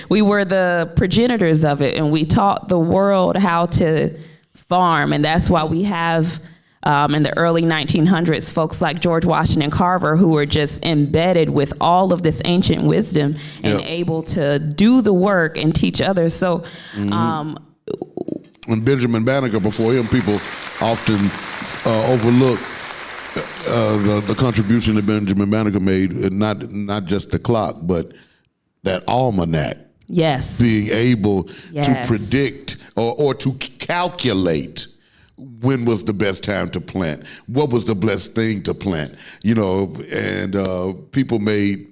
we were the progenitors of it, and we taught the world how to farm. And that's why we have in the early 1900s folks like George Washington Carver, who were just embedded with all of this ancient wisdom and able to do the work and teach others. So and Benjamin Banneker before him, people often overlook the contribution that Benjamin Banneker made, not just the clock, but that almanac. Yes. Being able to predict or to calculate when was the best time to plant? What was the best thing to plant? And people made,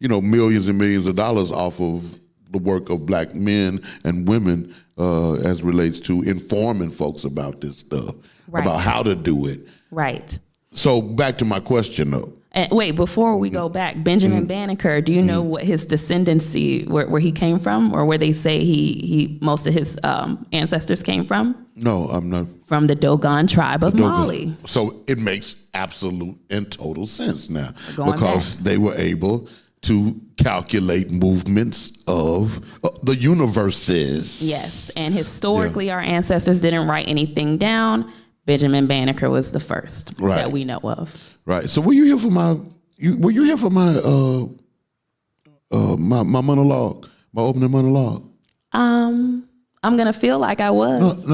millions and millions of dollars off of the work of black men and women as relates to informing folks about this stuff, about how to do it. Right. So back to my question, though. And wait, before we go back, Benjamin Banneker, do you know what his descendancy, where he came from, or where they say he most of his ancestors came from? No, I'm not. From the Dogon tribe of Mollie. So it makes absolute and total sense now, Going because back. they were able to calculate movements of the universes. Yes, and historically our ancestors didn't write anything down. Benjamin Banneker was the first that we know of. Right. So were you here for my my monologue, my opening monologue? I'm gonna feel like I was.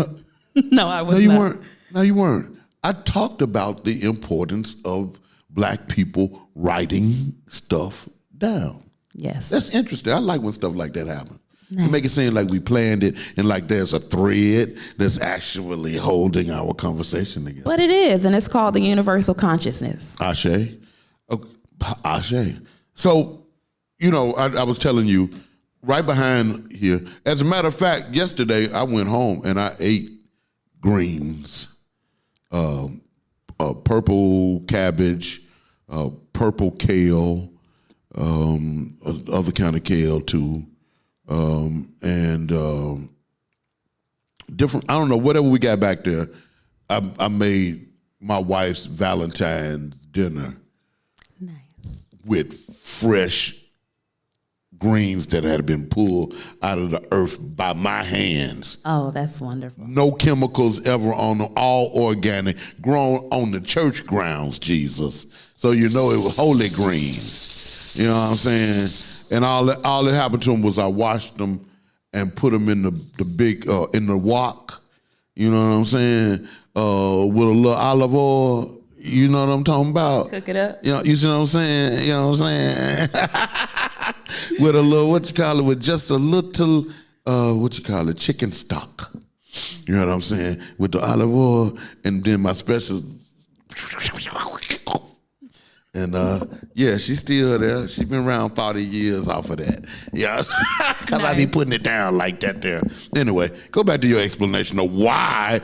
No, I was No, you not. weren't. No, you weren't. I talked about the importance of black people writing stuff down. Yes. That's interesting. I like when stuff like that happens. Nice. It make it seem like we planned it and like there's a thread that's actually holding our conversation together. But it is, and it's called the universal consciousness. Ashe. Ashe. So, I was telling you, right behind here, as a matter of fact, yesterday I went home and I ate greens, purple cabbage, purple kale, other kind of kale too. And different, I don't know, whatever we got back there, I made my wife's Valentine's dinner. Nice. With fresh greens that had been pulled out of the earth by my hands. Oh, that's wonderful. No chemicals ever on them, all organic, grown on the church grounds, Jesus. So it was holy greens. You know what I'm saying? And all that happened to them was I washed them and put them in the big in the wok. You know what I'm saying? With a little olive oil. You know what I'm talking about? Cook it up. You see what I'm saying? You know what I'm saying? With a little with just a little chicken stock. You know what I'm saying? With the olive oil and then my special. And she's still there. She's been around 30 years off of that. Yeah, because I be putting it down like that there. Anyway, go back to your explanation of why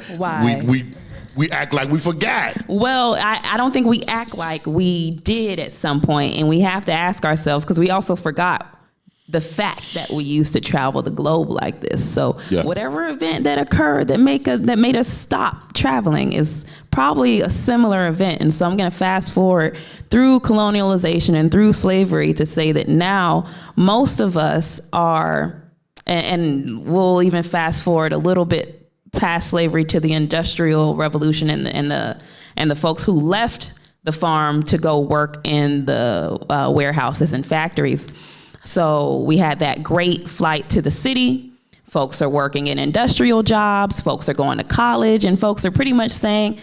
we act like we forgot. Well, I don't think we act like we did at some point, and we have to ask ourselves, because we also forgot the fact that we used to travel the globe like this. So whatever event that occurred that made us stop traveling is probably a similar event. And so I'm going to fast forward through colonialization and through slavery to say that now most of us are, and we'll even fast forward a little bit past slavery to the Industrial Revolution and the folks who left the farm to go work in the warehouses and factories. So we had that great flight to the city. Folks are working in industrial jobs. Folks are going to college, and folks are pretty much saying,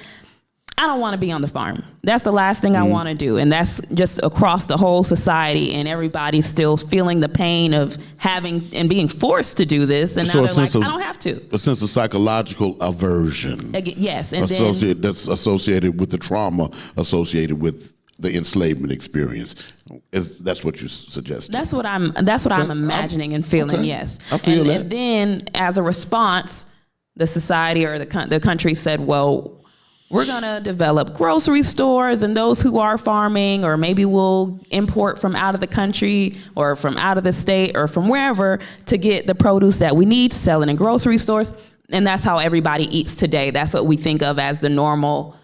I don't want to be on the farm. That's the last thing I want to do. And that's just across the whole society, and everybody's still feeling the pain of having and being forced to do this. And now they're like, I don't have to. A sense of psychological aversion. Yes. And that's associated with the trauma associated with the enslavement experience. That's what you suggest. That's what I'm imagining and feeling. Yes. I feel that. And then as a response, the society or the country said, well, we're going to develop grocery stores, and those who are farming, or maybe we'll import from out of the country or from out of the state or from wherever to get the produce that we need, sell it in grocery stores. And that's how everybody eats today. That's what we think of as the normal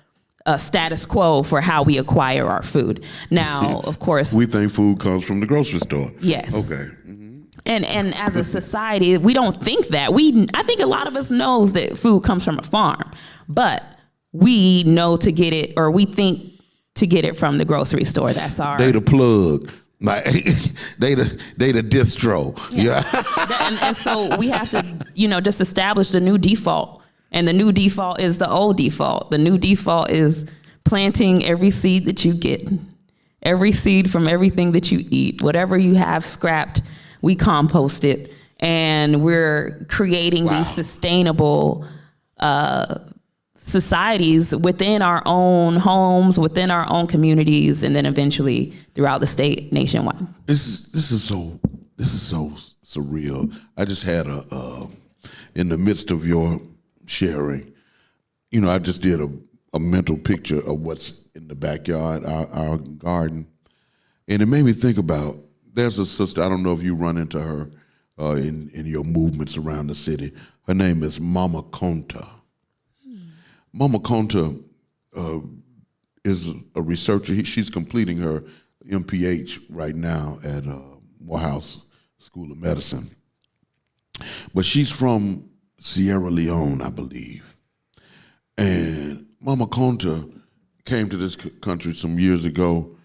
status quo for how we acquire our food. Now, of course, we think food comes from the grocery store. Yes. Okay. And as a society, we don't think that. I think a lot of us knows that food comes from a farm, but we know to get it, or we think to get it from the grocery store. That's our. They the plug. Like they the distro. Yes. Yeah. And so we have to, just establish the new default. And the new default is the old default. The new default is planting every seed that you get, every seed from everything that you eat. Whatever you have scrapped, we compost it. And we're creating these sustainable societies within our own homes, within our own communities, and then eventually throughout the state nationwide. This is so surreal. I just had in the midst of your sharing, I just did a mental picture of what's in the backyard, our garden, and it made me think about. There's a sister. I don't know if you run into her in your movements around the city. Her name is Mama Conta. Mama Conta is a researcher. She's completing her MPH right now at Morehouse School of Medicine. But she's from Sierra Leone, I believe. And Mama Conta came to this country some years ago,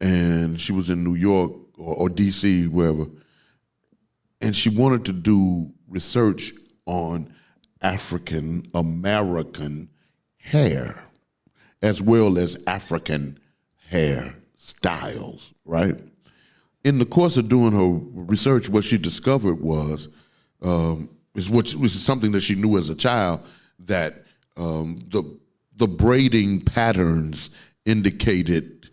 and she was in New York or DC, wherever, and she wanted to do research on African American hair, as well as African hair styles, right? In the course of doing her research, what she discovered was is something that she knew as a child, that the braiding patterns indicated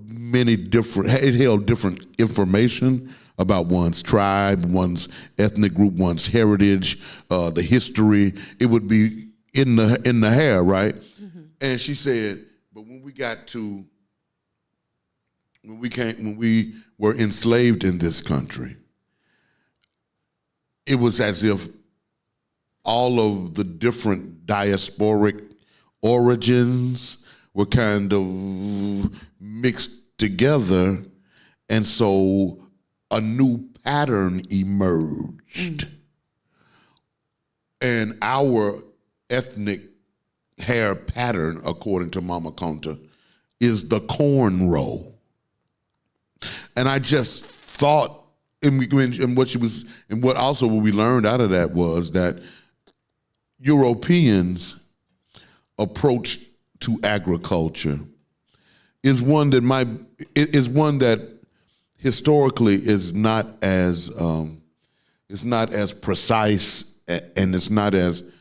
many different. It held different information about one's tribe, one's ethnic group, one's heritage, the history. It would be in the hair, right? Mm-hmm. And she said, but when we were enslaved in this country, it was as if all of the different diasporic origins were kind of mixed together, and so a new pattern emerged. And our ethnic hair pattern, according to Mama Conta, is the cornrow. And I just thought, and what also we learned out of that was that Europeans' approach to agriculture is one that historically is not as precise, and it's not as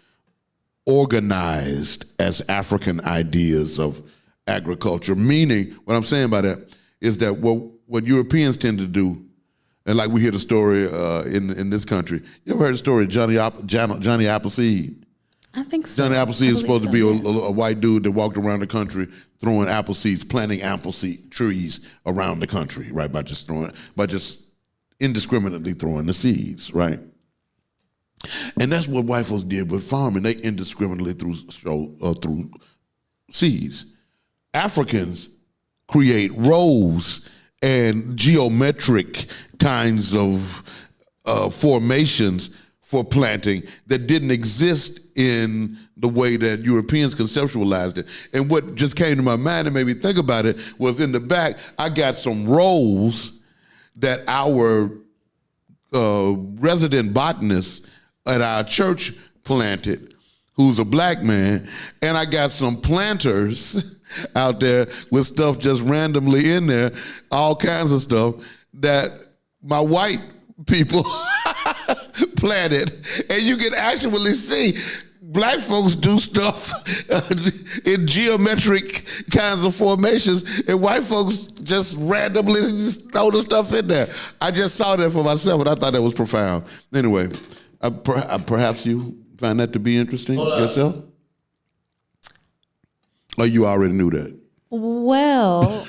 organized as African ideas of agriculture. Meaning, what I'm saying by that is that what Europeans tend to do, and like we hear the story in this country. You ever heard the story of Johnny Appleseed? I think so. Johnny Appleseed is supposed to be a white dude that walked around the country throwing apple seeds, planting apple seed trees around the country, right? By just indiscriminately throwing the seeds, right? And that's what white folks did with farming. They indiscriminately threw seeds. Africans create rows and geometric kinds of formations for planting that didn't exist in the way that Europeans conceptualized it. And what just came to my mind and made me think about it was, in the back, I got some rows that our resident botanist at our church planted, who's a black man, and I got some planters out there with stuff just randomly in there, all kinds of stuff that my white people planted. And you can actually see black folks do stuff in geometric kinds of formations, and white folks just randomly just throw the stuff in there. I just saw that for myself, and I thought that was profound. Anyway, perhaps you find that to be interesting yourself? Or you already knew that? Well,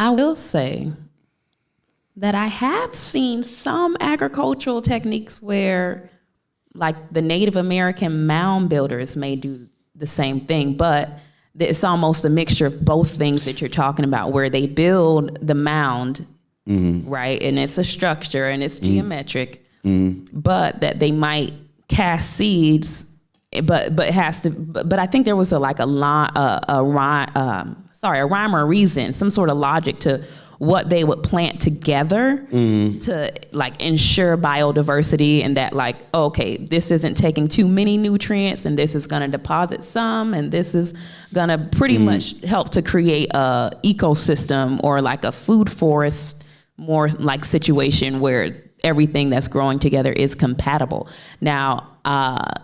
I will say that I have seen some agricultural techniques where, like, the Native American mound builders may do the same thing, but it's almost a mixture of both things that you're talking about, where they build the mound, right? And it's a structure and it's geometric, but that they might cast seeds, but I think there was a rhyme or reason, some sort of logic to what they would plant together to, like, ensure biodiversity, and that, like, okay, this isn't taking too many nutrients, and this is going to deposit some, and this is going to pretty much help to create a ecosystem, or like a food forest more like situation, where everything that's growing together is compatible. Now,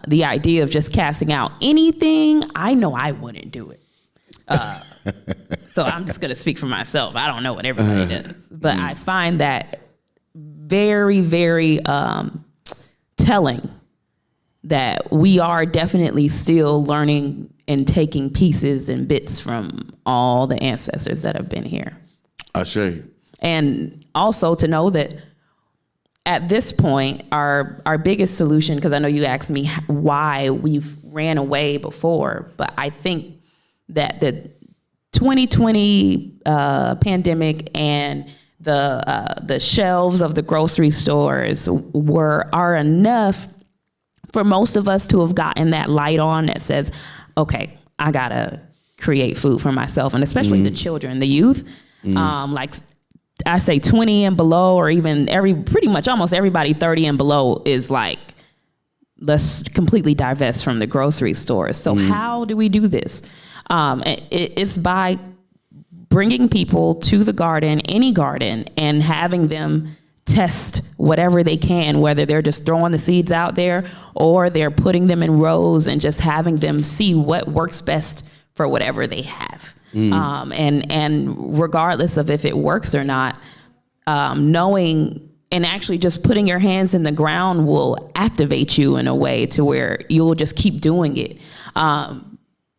the idea of just casting out anything, I know I wouldn't do it. So I'm just going to speak for myself. I don't know what everybody does, but I find that very, very telling that we are definitely still learning and taking pieces and bits from all the ancestors that have been here. Ashe. And also to know that at this point, our biggest solution, because I know you asked me why we've ran away before, but I think that the 2020 pandemic and the shelves of the grocery stores are enough for most of us to have gotten that light on that says, okay, I gotta create food for myself, and especially the children, the youth. Like I say 20 and below, or even pretty much almost everybody 30 and below is like, let's completely divest from the grocery stores. So how do we do this? It's by bringing people to the garden, any garden, and having them test whatever they can, whether they're just throwing the seeds out there or they're putting them in rows and just having them see what works best for whatever they have. And regardless of if it works or not, knowing and actually just putting your hands in the ground will activate you in a way to where you'll just keep doing it.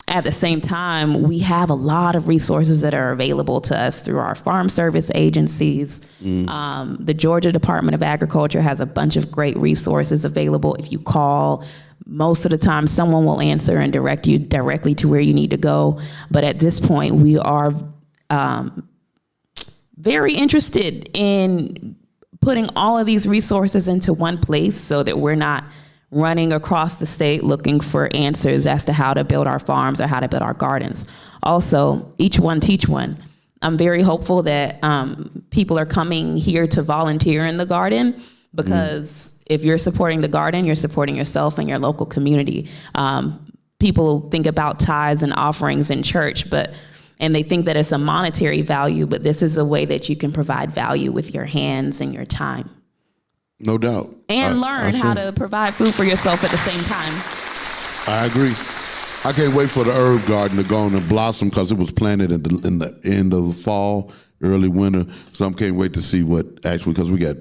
At the same time, we have a lot of resources that are available to us through our farm service agencies. The Georgia Department of Agriculture has a bunch of great resources available. If you call, most of the time someone will answer and direct you directly to where you need to go. But at this point, we are very interested in putting all of these resources into one place so that we're not running across the state looking for answers as to how to build our farms or how to build our gardens. Also, each one teach one. I'm very hopeful that people are coming here to volunteer in the garden, because if you're supporting the garden, you're supporting yourself and your local community. People think about tithes and offerings in church, and they think that it's a monetary value, but this is a way that you can provide value with your hands and your time. No doubt. And learn how to provide food for yourself at the same time. I agree. I can't wait for the herb garden to go on and blossom, because it was planted in the end of the fall, early winter. So I can't wait to see because we got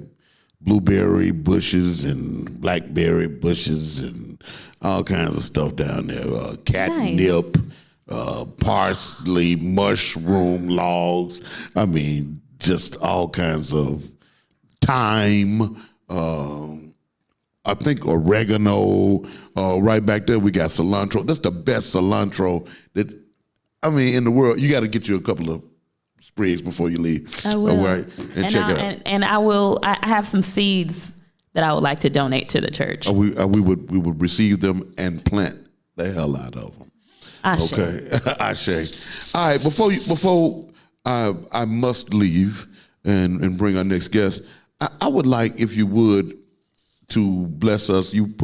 blueberry bushes and blackberry bushes and all kinds of stuff down there. Catnip, parsley, mushroom logs. I mean, just all kinds of thyme. I think oregano. Right back there, we got cilantro. That's the best cilantro in the world. You got to get you a couple of sprigs before you leave. I will. All right, and check it out. And I will. I have some seeds that I would like to donate to the church. We would receive them and plant the hell out of them. Ashe. Okay, Ashe. All right, before I must leave and bring our next guest. I would like, if you would, to bless us. You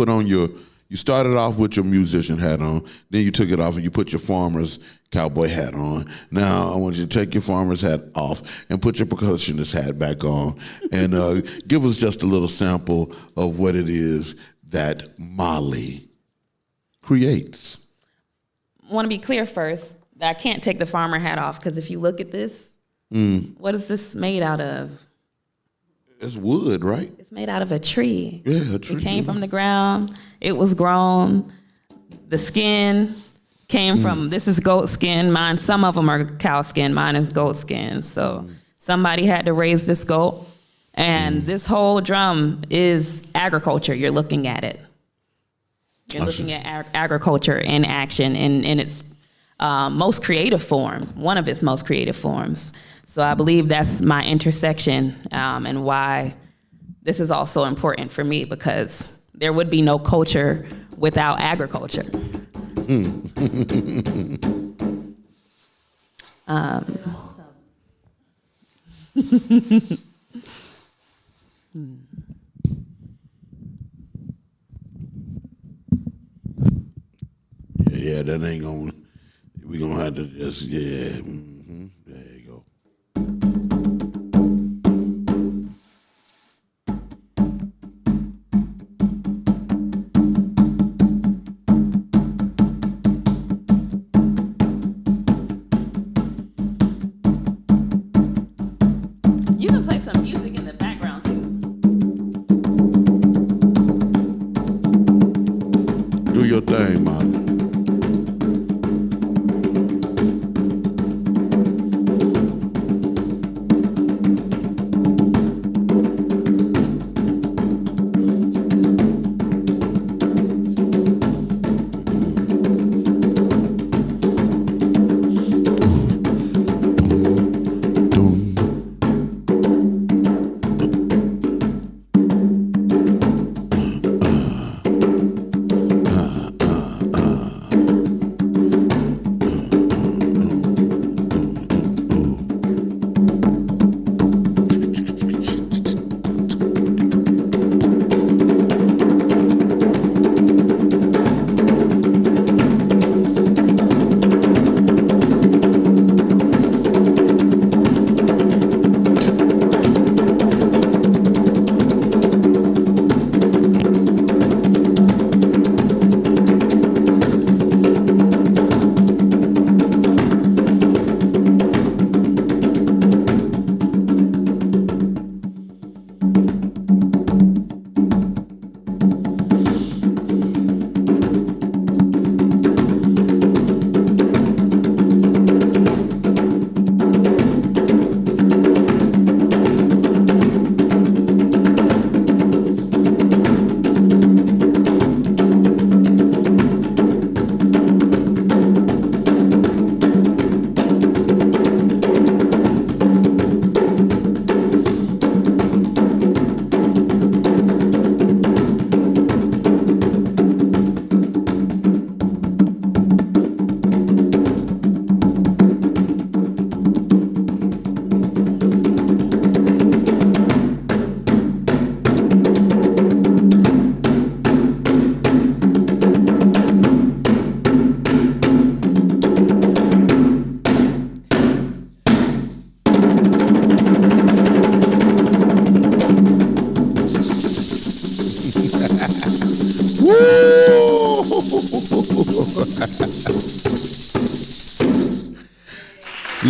started off with your musician hat on, then you took it off and you put your farmer's cowboy hat on. Now I want you to take your farmer's hat off and put your percussionist hat back on, and give us just a little sample of what it is that Mollie creates. I want to be clear first that I can't take the farmer hat off, because if you look at this, what is this made out of? It's wood, right? It's made out of a tree. Yeah, a tree. It came from the ground. It was grown. The skin came from, this is goat skin. Mine, some of them are cow skin. Mine is goat skin. So somebody had to raise this goat. And this whole drum is agriculture. You're looking at it. You're looking at agriculture in action in its most creative form, one of its most creative forms. So I believe that's my intersection, and why this is also important for me, because there would be no culture without agriculture. Yeah, that ain't gonna. We gonna have to just There you go.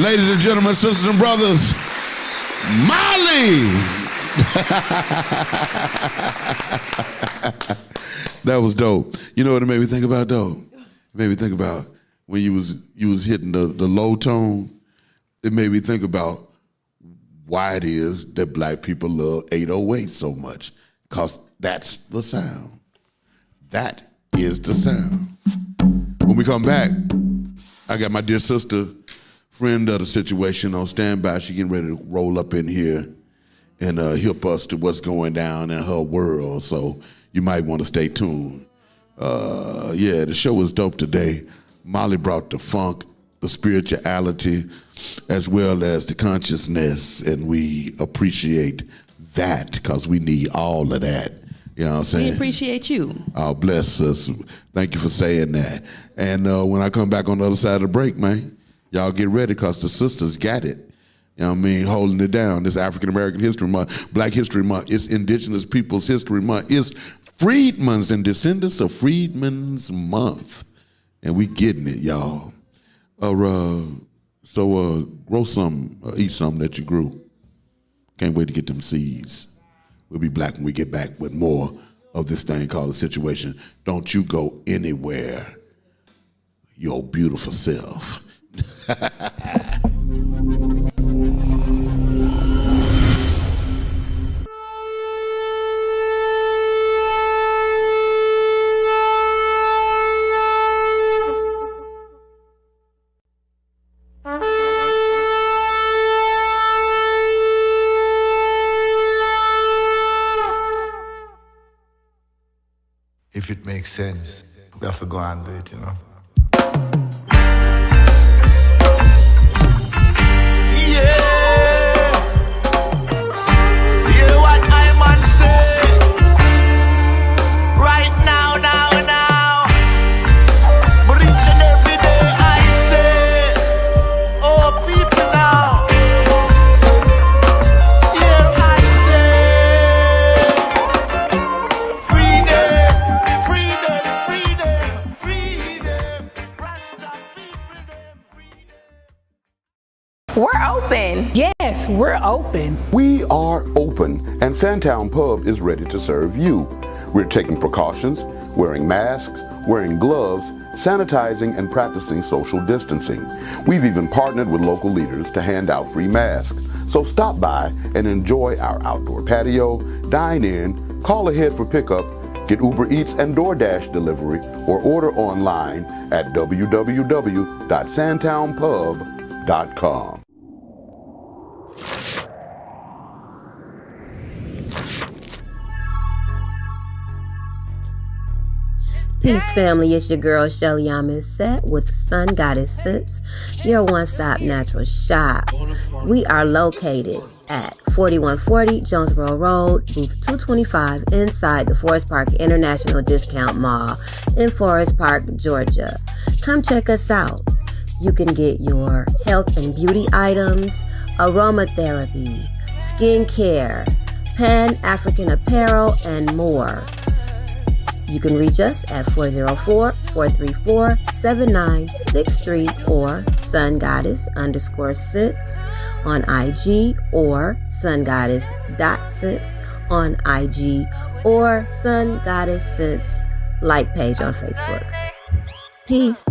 Ladies and gentlemen, sisters and brothers, Mollie. That was dope. You know what it made me think about, though? It made me think about when you was hitting the low tone. It made me think about why it is that black people love 808 so much, because that's the sound. That is the sound. When we come back, I got my dear sister, friend of the situation, on standby. She getting ready to roll up in here and help us to what's going down in her world. So you might want to stay tuned. Yeah, the show was dope today. Mollie brought the funk, the spirituality, as well as the consciousness, and we appreciate that because we need all of that. You know what I'm saying? We appreciate you. Oh, bless us. Thank you for saying that. And when I come back on the other side of the break, man, y'all get ready because the sisters got it. You know what I mean? Holding it down. This African American History Month, Black History Month, it's Indigenous Peoples History Month, it's Freedmen's and Descendants of Freedmen's Month. And we getting it, y'all. So grow some, eat something that you grew. Can't wait to get them seeds. We'll be back when we get back with more of this thing called The Situation. Don't you go anywhere. Your beautiful self. If it makes sense, we have to go and do it, you know. Hear what I man say. Right now, now. But each and every day I say, oh people now. Here I say, freedom. Rasta people them freedom. We're open. Yes, we're open. We are open, and Sandtown Pub is ready to serve you. We're taking precautions, wearing masks, wearing gloves, sanitizing, and practicing social distancing. We've even partnered with local leaders to hand out free masks. So stop by and enjoy our outdoor patio, dine in, call ahead for pickup, get Uber Eats and DoorDash delivery, or order online at www.sandtownpub.com. Peace, family. It's your girl, Shelly Set with Sun Goddess Sense, your one-stop natural shop. We are located at 4140 Jonesboro Road, booth 225, inside the Forest Park International Discount Mall in Forest Park, Georgia. Come check us out. You can get your health and beauty items, aromatherapy, skincare, Pan-African apparel, and more. You can reach us at 404-434-7963 or sungoddess_sense on IG or sungoddess.sense on IG or Sun Goddess Sense like page on Facebook. Peace.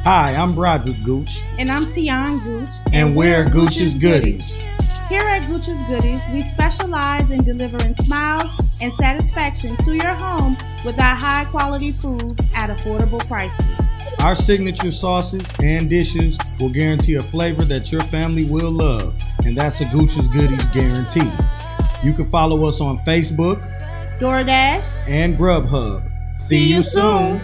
Hi, I'm Broderick Gooch. And I'm Tian Gooch. And we're Gooch's Goodies. Here at Gooch's Goodies, we specialize in delivering smiles and satisfaction to your home with our high-quality food at affordable prices. Our signature sauces and dishes will guarantee a flavor that your family will love, and that's a Gooch's Goodies guarantee. You can follow us on Facebook, DoorDash, and Grubhub. See you soon.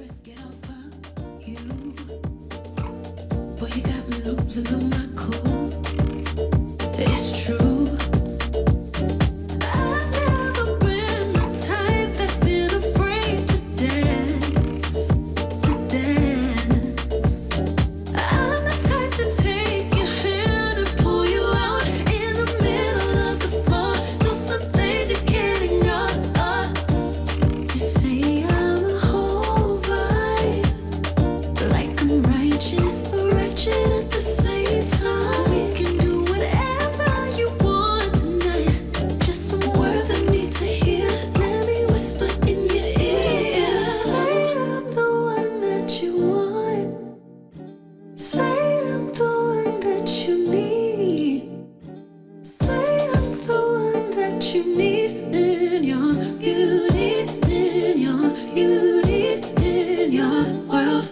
risk it all for you. Boy, you got me losing on my cool. It's true. I've never been the type that's been afraid to dance. I'm the type to take your hand and pull you out in the middle of the floor. Do some things you can't ignore. You say I'm a whole vibe, like I'm righteous but wretched at the same time. We can do whatever you want tonight. Just some words I need to hear. Let me whisper in your ear. Say I'm the one that you want. Say I'm the one that you need. Say I'm the one that you need in your, you need in your, you need in your world.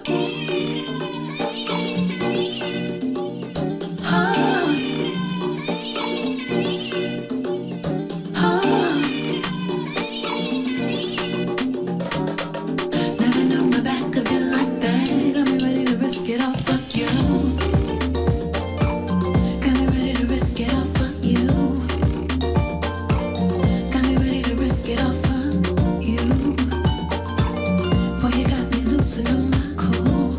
Never knew my back could be like that. Got me ready to risk it all for you. Got me ready to risk it all for you. Got me ready to risk it all for you. Boy, you got me losing on my cool.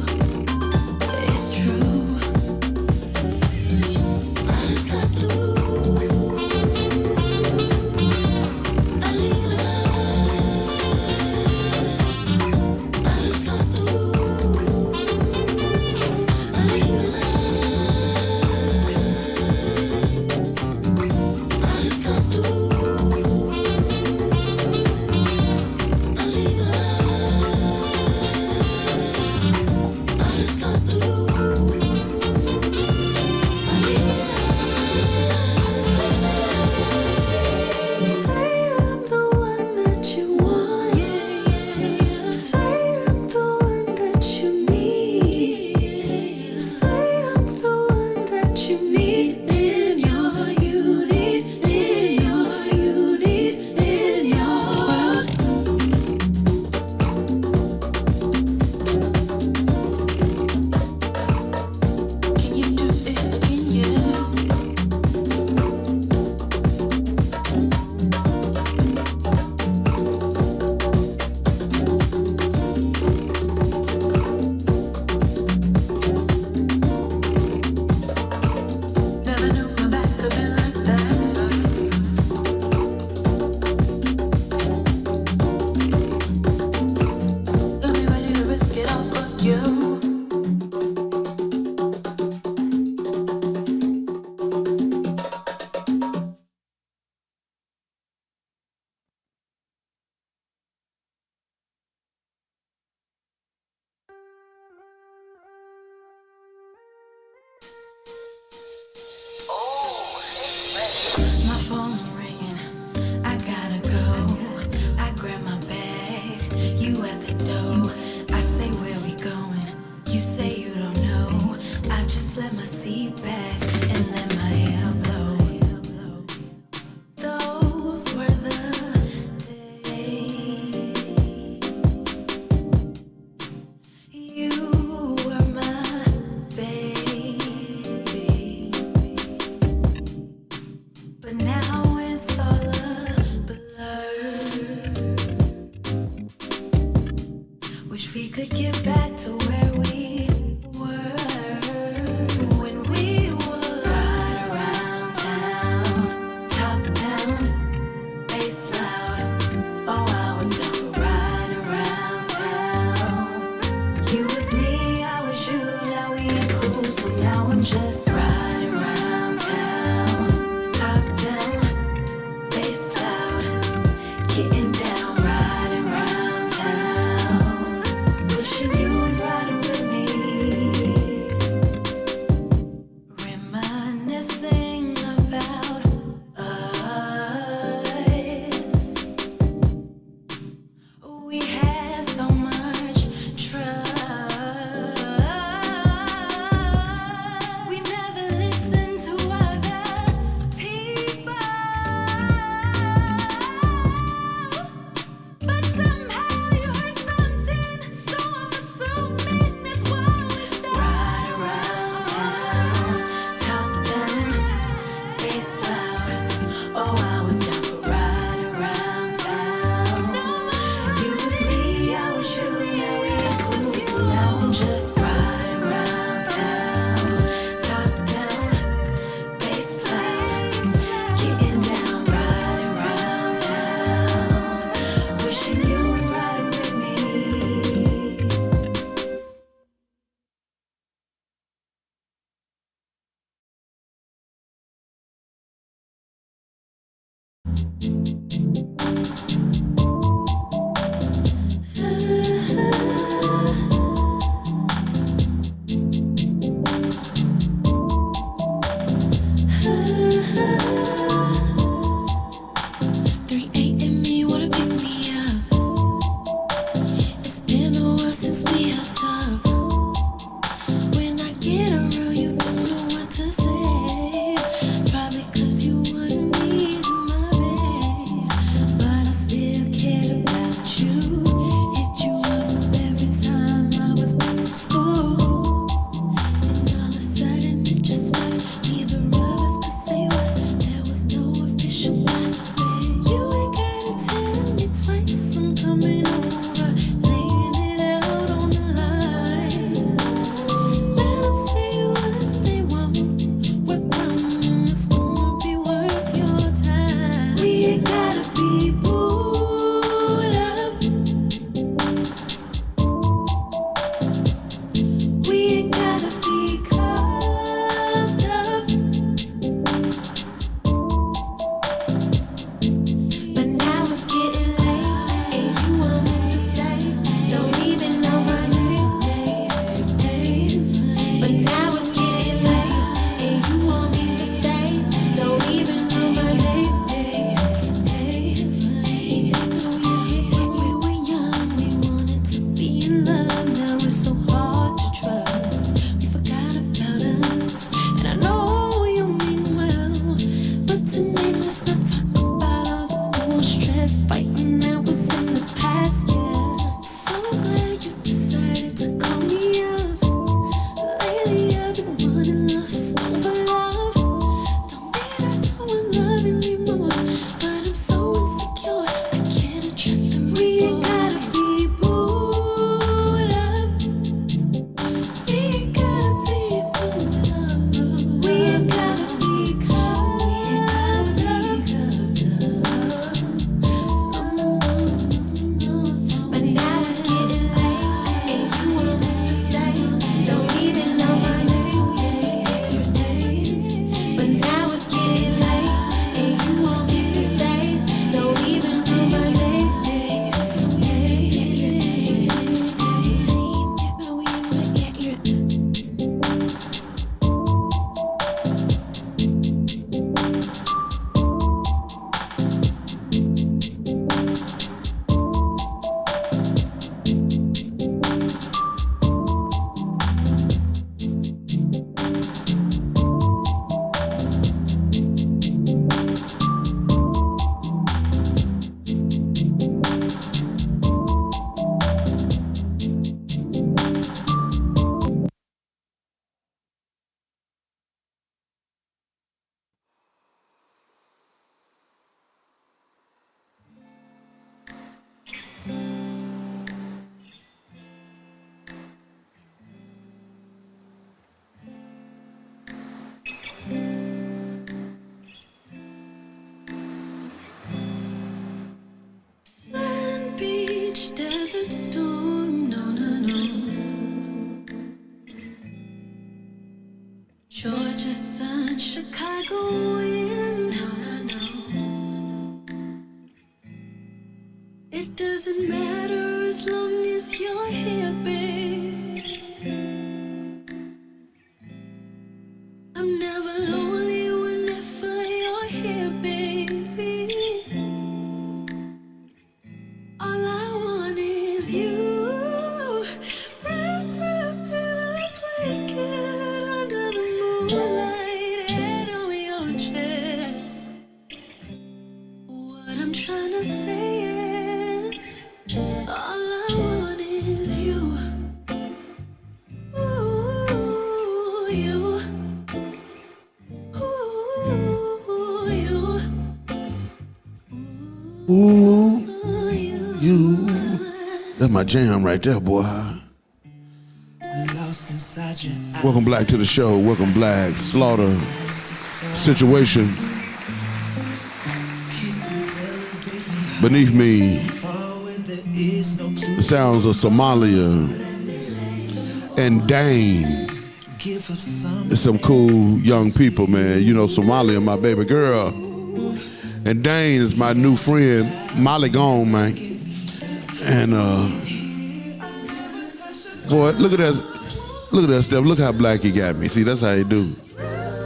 It's true. I just got to. My phone ringing, I gotta go. I grab my bag, you at the door. I say where we going, you say you don't know. I just let my seat back and let my hair blow. Those were the days. You were my baby. But now it's all a blur. Wish we could get back to where we were when we would ride around town, top down, bass loud. Oh, I was down for riding around town. You was me, I was you, now we ain't cool, so now I'm just riding around town. Top down, Ooh, you. That's my jam right there, boy. Welcome Black to the show. Welcome Black. Slaughter. Situation. Beneath me, the sounds of Somalia and Dane. It's some cool young people, man. You know, Somalia, my baby girl. And Dane is my new friend. Mollie gone, man. And boy, look at that. Look at that stuff. Look how black he got me. See, that's how he do.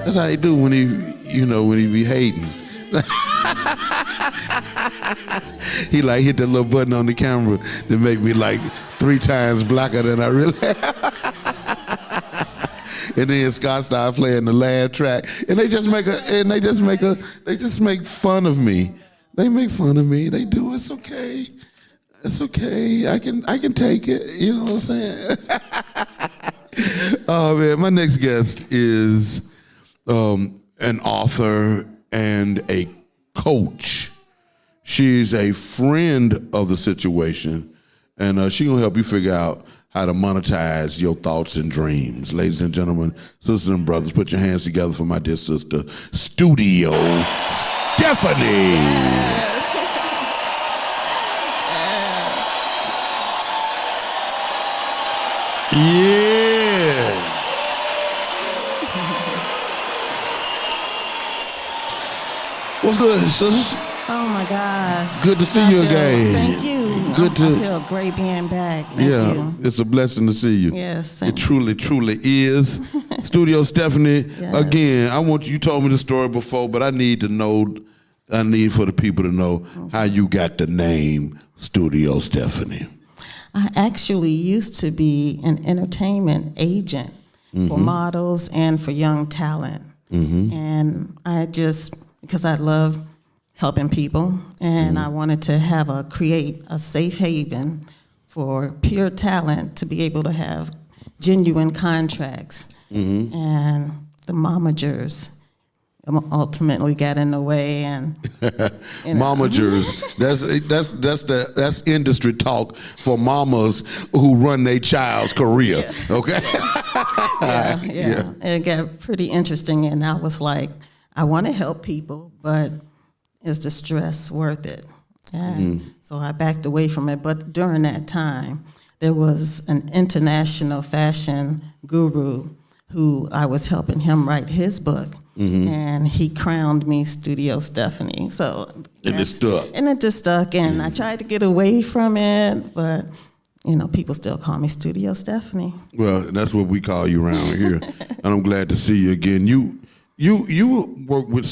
That's how he do when he, when he be hating. He like hit that little button on the camera to make me like 3 times blacker than I really am. And then Scott started playing the last track, and they just make fun of me. They make fun of me. They do. It's okay. It's okay. I can take it. You know what I'm saying? Oh man, my next guest is an author and a coach. She's a friend of the situation, and she's gonna help you figure out how to monetize your thoughts and dreams. Ladies and gentlemen, sisters and brothers, put your hands together for my dear sister, Studio Steffanie. Yeah. What's good, sis? Oh my gosh. Good to see you again. Thank you. I feel great being back. Thank you. It's a blessing to see you. Yes. It truly, truly is. Studio Steffanie, Yes. again, you told me the story before, but I need for the people to know how you got the name Studio Steffanie. I actually used to be an entertainment agent for models and for young talent. And because I love helping people, and I wanted to create a safe haven for pure talent to be able to have genuine contracts. And the momagers ultimately got in the way, and Momagers. That's industry talk for mamas who run their child's career. Yeah. Okay. yeah. It got pretty interesting, and I was like, I want to help people, but is the stress worth it? And so I backed away from it. But during that time, there was an international fashion guru who I was helping him write his book. And he crowned me Studio Steffanie. So and it stuck. And it just stuck. And I tried to get away from it, but people still call me Studio Steffanie. Well, that's what we call you around here. And I'm glad to see you again. You work with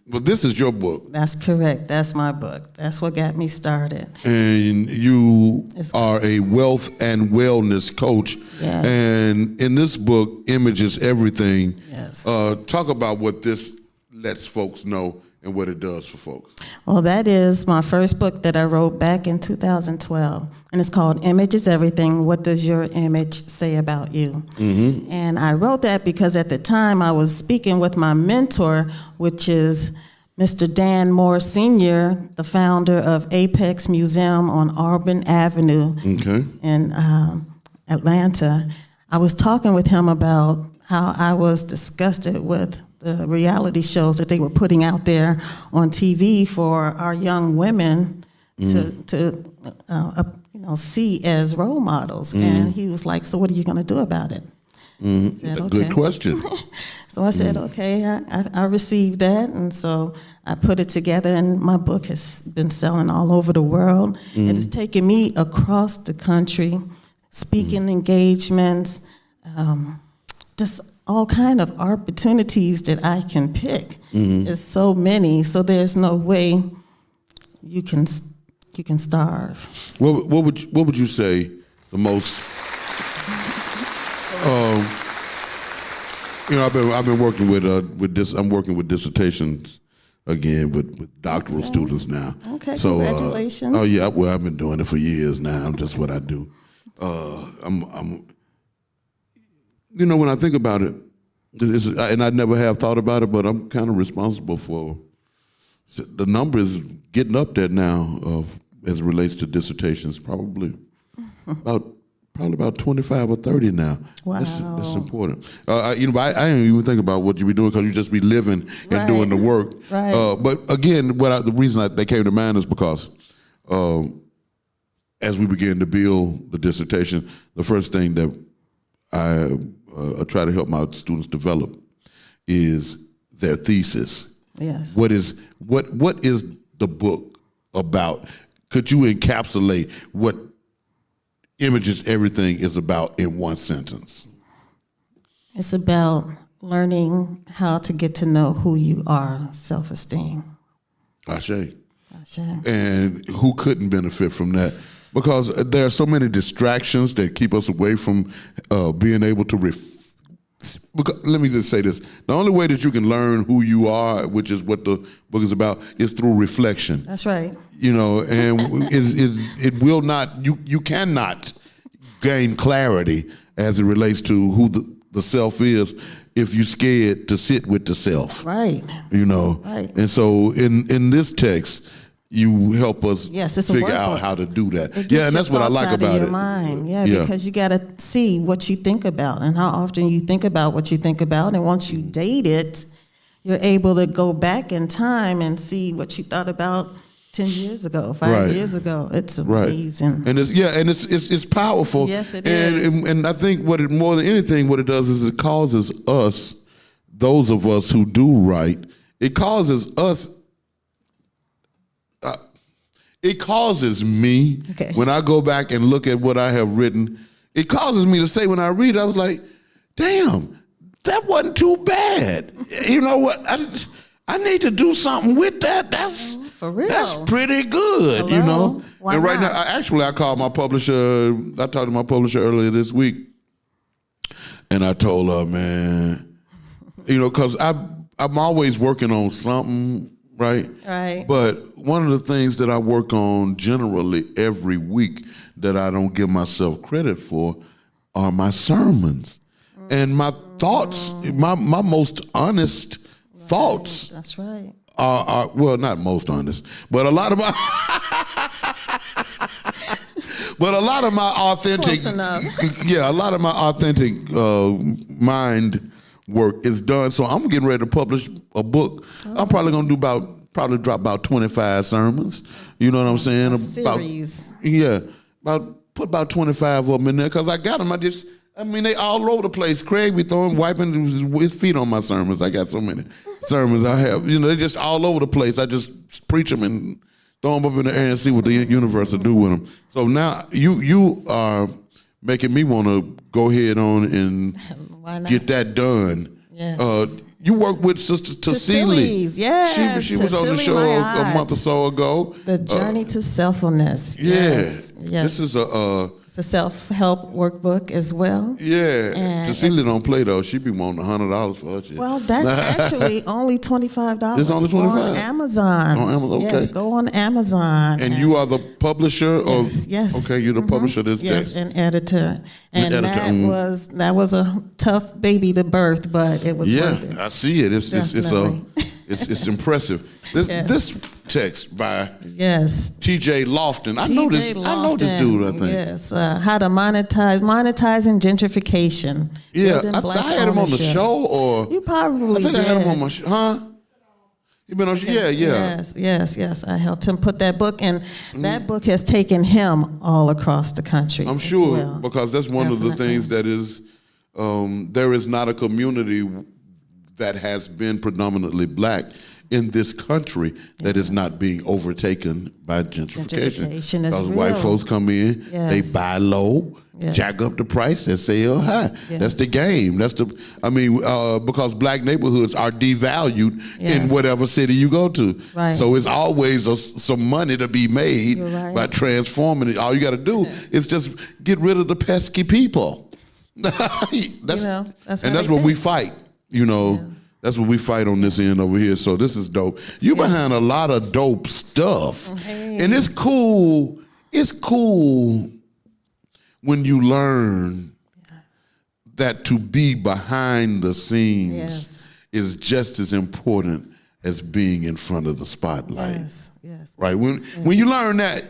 well, this is your book. That's correct. That's my book. That's what got me started. And you are a wealth and wellness coach. Yes. And in this book, Image is Everything. Yes. Talk about what this lets folks know and what it does for folks. Well, that is my first book that I wrote back in 2012. And it's called Image is Everything. What does your image say about you? And I wrote that because at the time I was speaking with my mentor, which is Mr. Dan Moore Sr., the founder of Apex Museum on Auburn Avenue in Atlanta. I was talking with him about how I was disgusted with the reality shows that they were putting out there on TV for our young women to see as role models. And he was like, so what are you going to do about it? I said, okay. Good question. So I said, okay, I received that. And so I put it together, and my book has been selling all over the world. It has taken me across the country, speaking engagements, just all kind of opportunities that I can pick. There's so many, so there's no way you can starve. What would you say the most? I've been working with this. I'm working with dissertations again with doctoral students now. Okay, so, congratulations. I've been doing it for years now. Just what I do. When I think about it, and I never have thought about it, but I'm kind of responsible for the number is getting up there now as it relates to dissertations. Probably about 25 or 30 now. Wow. That's important. I don't even think about what you be doing because you just be living and doing the work. Right. But again, the reason they came to mind is because as we began to build the dissertation, the first thing that I try to help my students develop is their thesis. Yes. What is the book about? Could you encapsulate what Images Everything is about in one sentence? It's about learning how to get to know who you are, self-esteem. Ashe. And who couldn't benefit from that? Because there are so many distractions that keep us away from being able to let me just say this. The only way that you can learn who you are, which is what the book is about, is through reflection. That's right. You know, and it will not, you cannot gain clarity as it relates to who the self is if you're scared to sit with the self. Right. You know. Right. And so in this text, you help us figure out how to do that. Yeah, and that's what I like about it. Mind. Yeah, because you got to see what you think about and how often you think about what you think about. And once you date it, you're able to go back in time and see what you thought about 10 years ago, 5 years ago. It's amazing. And it's powerful. Yes, it is. And I think more than anything, what it does is it causes us, those of us who do write, it causes us. It causes me, when I go back and look at what I have written, it causes me to say when I read it, I was like, damn, that wasn't too bad. You know what? I need to do something with that. That's for real. That's pretty good. Hello? You know. Why and right not? now, I called my publisher. I talked to my publisher earlier this week, and I told her, man, you know, because I'm always working on something. Right? Right. But one of the things that I work on generally every week that I don't give myself credit for are my sermons. And my thoughts, my most honest thoughts. That's right. Are well, not most honest, but a lot of my authentic, Close enough. a lot of my authentic mind work is done. So I'm getting ready to publish a book. I'm probably gonna do drop about 25 sermons. You know what I'm saying? A series. Put about 25 of them in there because I got them. They all over the place. Craig be wiping his feet on my sermons. I got so many sermons I have. You know, they're just all over the place. I just preach them and throw them up in the air and see what the universe will do with them. So now you are making me want to go ahead on and get that done. Yes. You work with Sister Tassili. Yes. She was on the show a month or so ago. The Journey to Selffulness. Yeah. Yes. This is it's a self-help workbook as well. Yeah. And Tassili don't play though. She be wanting $100 for her shit. Well, that's actually only $25. It's only $25 on Amazon. On Amazon, okay. Yes, go on Amazon. And you are the publisher of? Yes. Okay, you're the publisher of this text. Yes, and editor. And that was a tough baby to birth, but it was worth it. I see it. It's impressive. This text by T.J. Lofton. I know this dude. I think yes. How to monetizing gentrification. Yeah, I had him on the show, or you probably I think did. I had him on my show. Huh? You been on? Yeah. Yes. I helped him put that book, and that book has taken him all across the country. I'm sure because that's one of the things that is. There is not a community that has been predominantly black in this country that is not being overtaken by gentrification. Because white folks come in, they buy low, jack up the price, and sell high. That's the game. Because black neighborhoods are devalued in whatever city you go to. Right. So it's always some money to be made by transforming it. All you got to do is just get rid of the pesky people. That's what we fight. You know, that's what we fight on this end over here. So this is dope. You behind a lot of dope stuff, and it's cool. It's cool when you learn that to be behind the scenes is just as important as being in front of the spotlight. Yes. Right. When you learn that,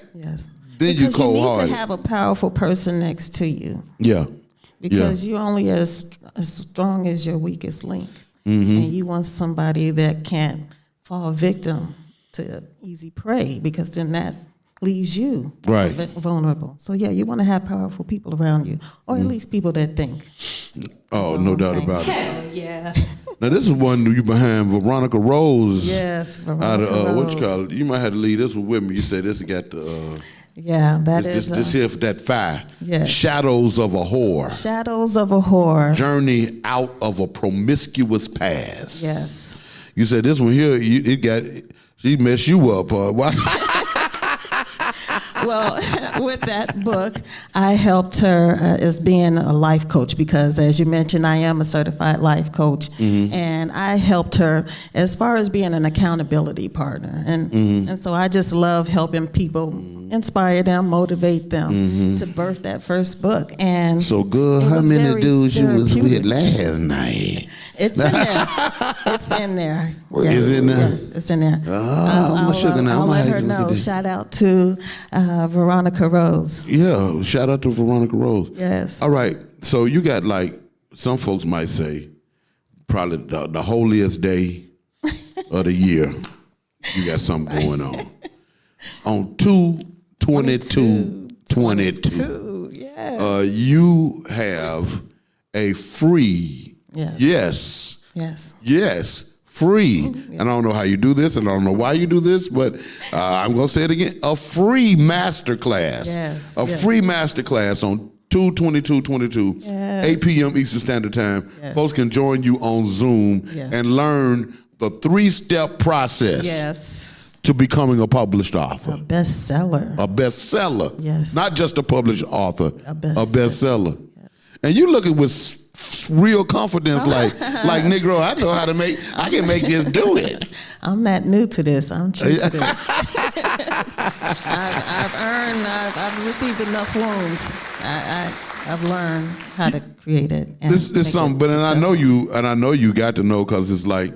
then you cold hearted. You need to have a powerful person next to you. Yeah. Because you're only as strong as your weakest link. And you want somebody that can't fall victim to easy prey, because then that leaves you vulnerable. So you want to have powerful people around you, or at least people that think. Oh, no doubt about it. Hell yeah. Now this is one you behind Veronica Rose. Yes, Out Veronica of what Rose. you call it? You might have to leave this one with me. You said this got the. Yeah, that is this here for that fire. Yes. Shadows of a whore. Shadows of a Whore. Journey out of a promiscuous past. Yes. You said this one here. She messed you up. Why? Well, with that book, I helped her as being a life coach because, as you mentioned, I am a certified life coach, and I helped her as far as being an accountability partner, and so I just love helping people, inspire them, motivate them to birth that first book. And so good. How many dudes you was with last night? It's in there. It's in there. Yes, Is it in there? Yes, it's in there. I'll I'll let her know. Shout out to Veronica Rose. Yeah, shout out to Veronica Rose. Yes. All right, so you got like, some folks might say, probably the holiest day of the year. You got something going on. On 2/22/22, yes. You have a free, free, and I don't know how you do this, and I don't know why you do this, but I'm going to say it again, a free masterclass. Yes. Free masterclass on 2/22/22, 8 p.m. Eastern Standard Time. Yes. Folks can join you on Zoom and learn the 3-step process to becoming a published author. A bestseller. A bestseller. Yes. Not just a published author. A bestseller. A bestseller. Yes. And you looking with real confidence, like Negro, I know how to I can make this do it. I'm not new to this. I'm true to this. I've received enough wounds. I've learned how to create it. And this is something, but I know you got to know, because it's like,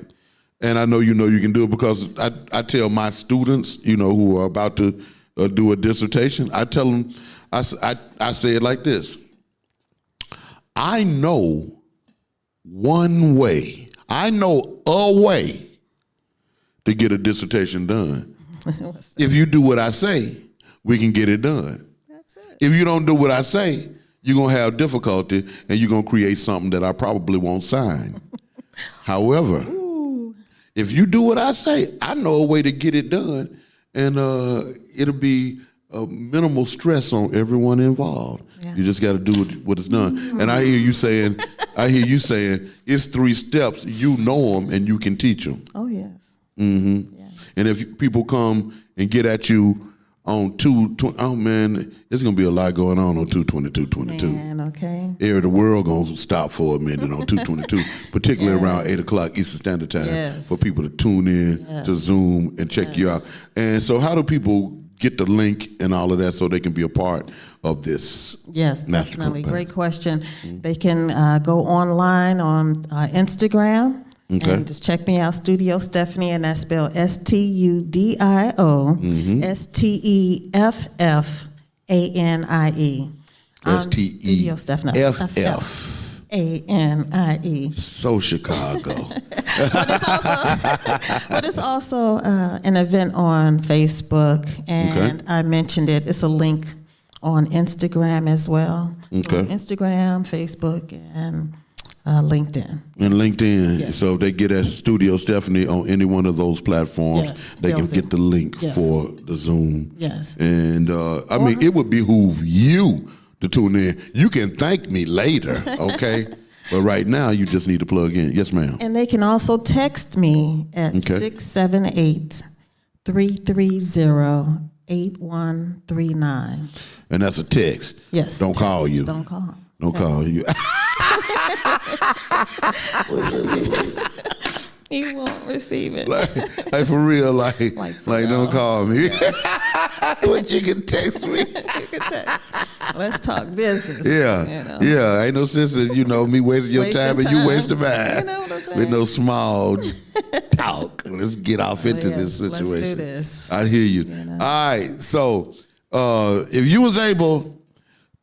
and I know you can do it, because I tell my students, who are about to do a dissertation, I tell them, I say it like this. I know one way. I know a way to get a dissertation done. If you do what I say, we can get it done. That's it. If you don't do what I say, you're going to have difficulty, and you're going to create something that I probably won't sign. However, if you do what I say, I know a way to get it done, and it'll be minimal stress on everyone involved. Yeah. You just got to do what is done. And I hear you saying, it's 3 steps. You know them, and you can teach them. Oh yes. Mm-hmm. Yeah. And if people come and get at you on 2/20, oh man, there's gonna be a lot going on 2/22/22. Man, okay. The world gonna stop for a minute on 2/22, particularly around 8 o'clock Eastern Standard Time, for people to tune in to Zoom and check you out. And so, how do people get the link and all of that so they can be a part of this? Yes, definitely. Great question. They can go online on Instagram. Okay. And just check me out, Studio Steffanie, and that's spelled STUDIO STEFFANIE. Studio Steffanie. FFANIE. So Chicago. But it's also an event on Facebook, and I mentioned it. It's a link on Instagram as well. Okay. So Instagram, Facebook, and LinkedIn. And LinkedIn. Yes. So if they get at Studio Steffanie on any one of those platforms, they can get the link for the Zoom. Yes. And I mean, it would behoove you to tune in. You can thank me later, okay? But right now, you just need to plug in. Yes, ma'am. And they can also text me at 678-330-8139. And that's a text. Yes. Don't call you. Don't call. Don't call you. You won't receive it. like for real, like don't call me. But you can text me. Let's talk business. Yeah, yeah. Ain't no sense in me wasting your time and you wasting mine. You know what I'm saying? With no small talk. Let's get off into this situation. Let's do this. I hear you. All right. So if you was able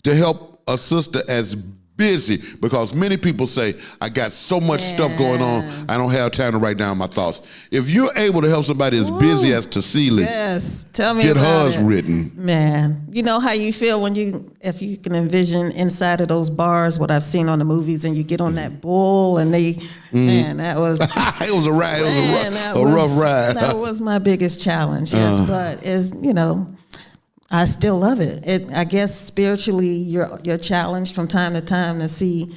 to help a sister as busy, because many people say, I got so much stuff going on, I don't have time to write down my thoughts. If you're able to help somebody as busy as Tassili, yes, tell me get about hers it. written. Man, you know how you feel if you can envision inside of those bars, what I've seen on the movies, and you get on that bull and they, man, that was... It was a ride, it was a rough ride. That was my biggest challenge, yes, but I still love it. I guess spiritually, you're challenged from time to time to see,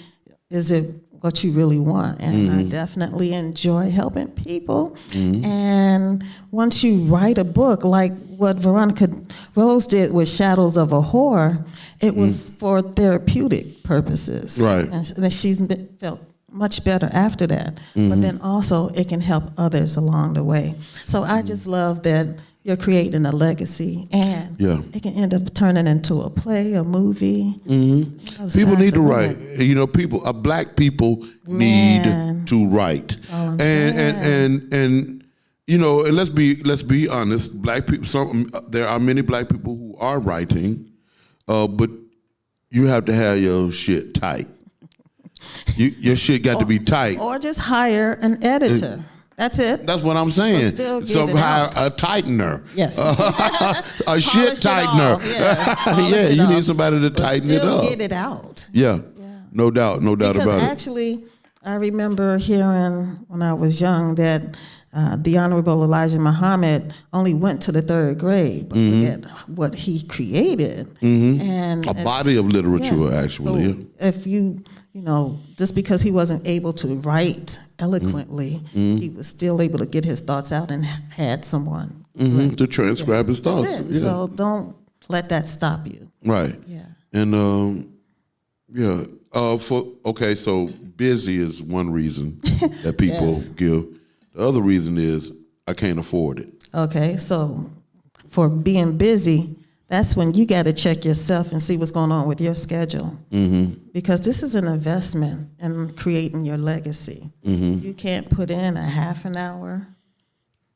is it what you really want? And I definitely enjoy helping people. And once you write a book, like what Veronica Rose did with Shadows of a Whore, it was for therapeutic purposes. Right. And she's felt much better after that. But then also, it can help others along the way. So I just love that you're creating a legacy, and it can end up turning into a play, a movie. People need to write. Black people need to write. And let's be honest. Black people. There are many black people who are writing, but you have to have your shit tight. Your shit got to be tight. Or just hire an editor. That's it. That's what I'm saying. So hire a tightener. Yes. A shit tightener. Yes. You need somebody to tighten it up. Get it out. Yeah. No doubt about it. Because actually, I remember hearing when I was young that the Honorable Elijah Muhammad only went to the 3rd grade, but look at what he created. And a body of literature, actually. So if you just because he wasn't able to write eloquently, he was still able to get his thoughts out and had someone to transcribe his thoughts. Yeah. So don't let that stop you. Right. Yeah. And so busy is one reason that people give. The other reason is I can't afford it. Okay, so for being busy, that's when you got to check yourself and see what's going on with your schedule. Because this is an investment in creating your legacy. You can't put in a half an hour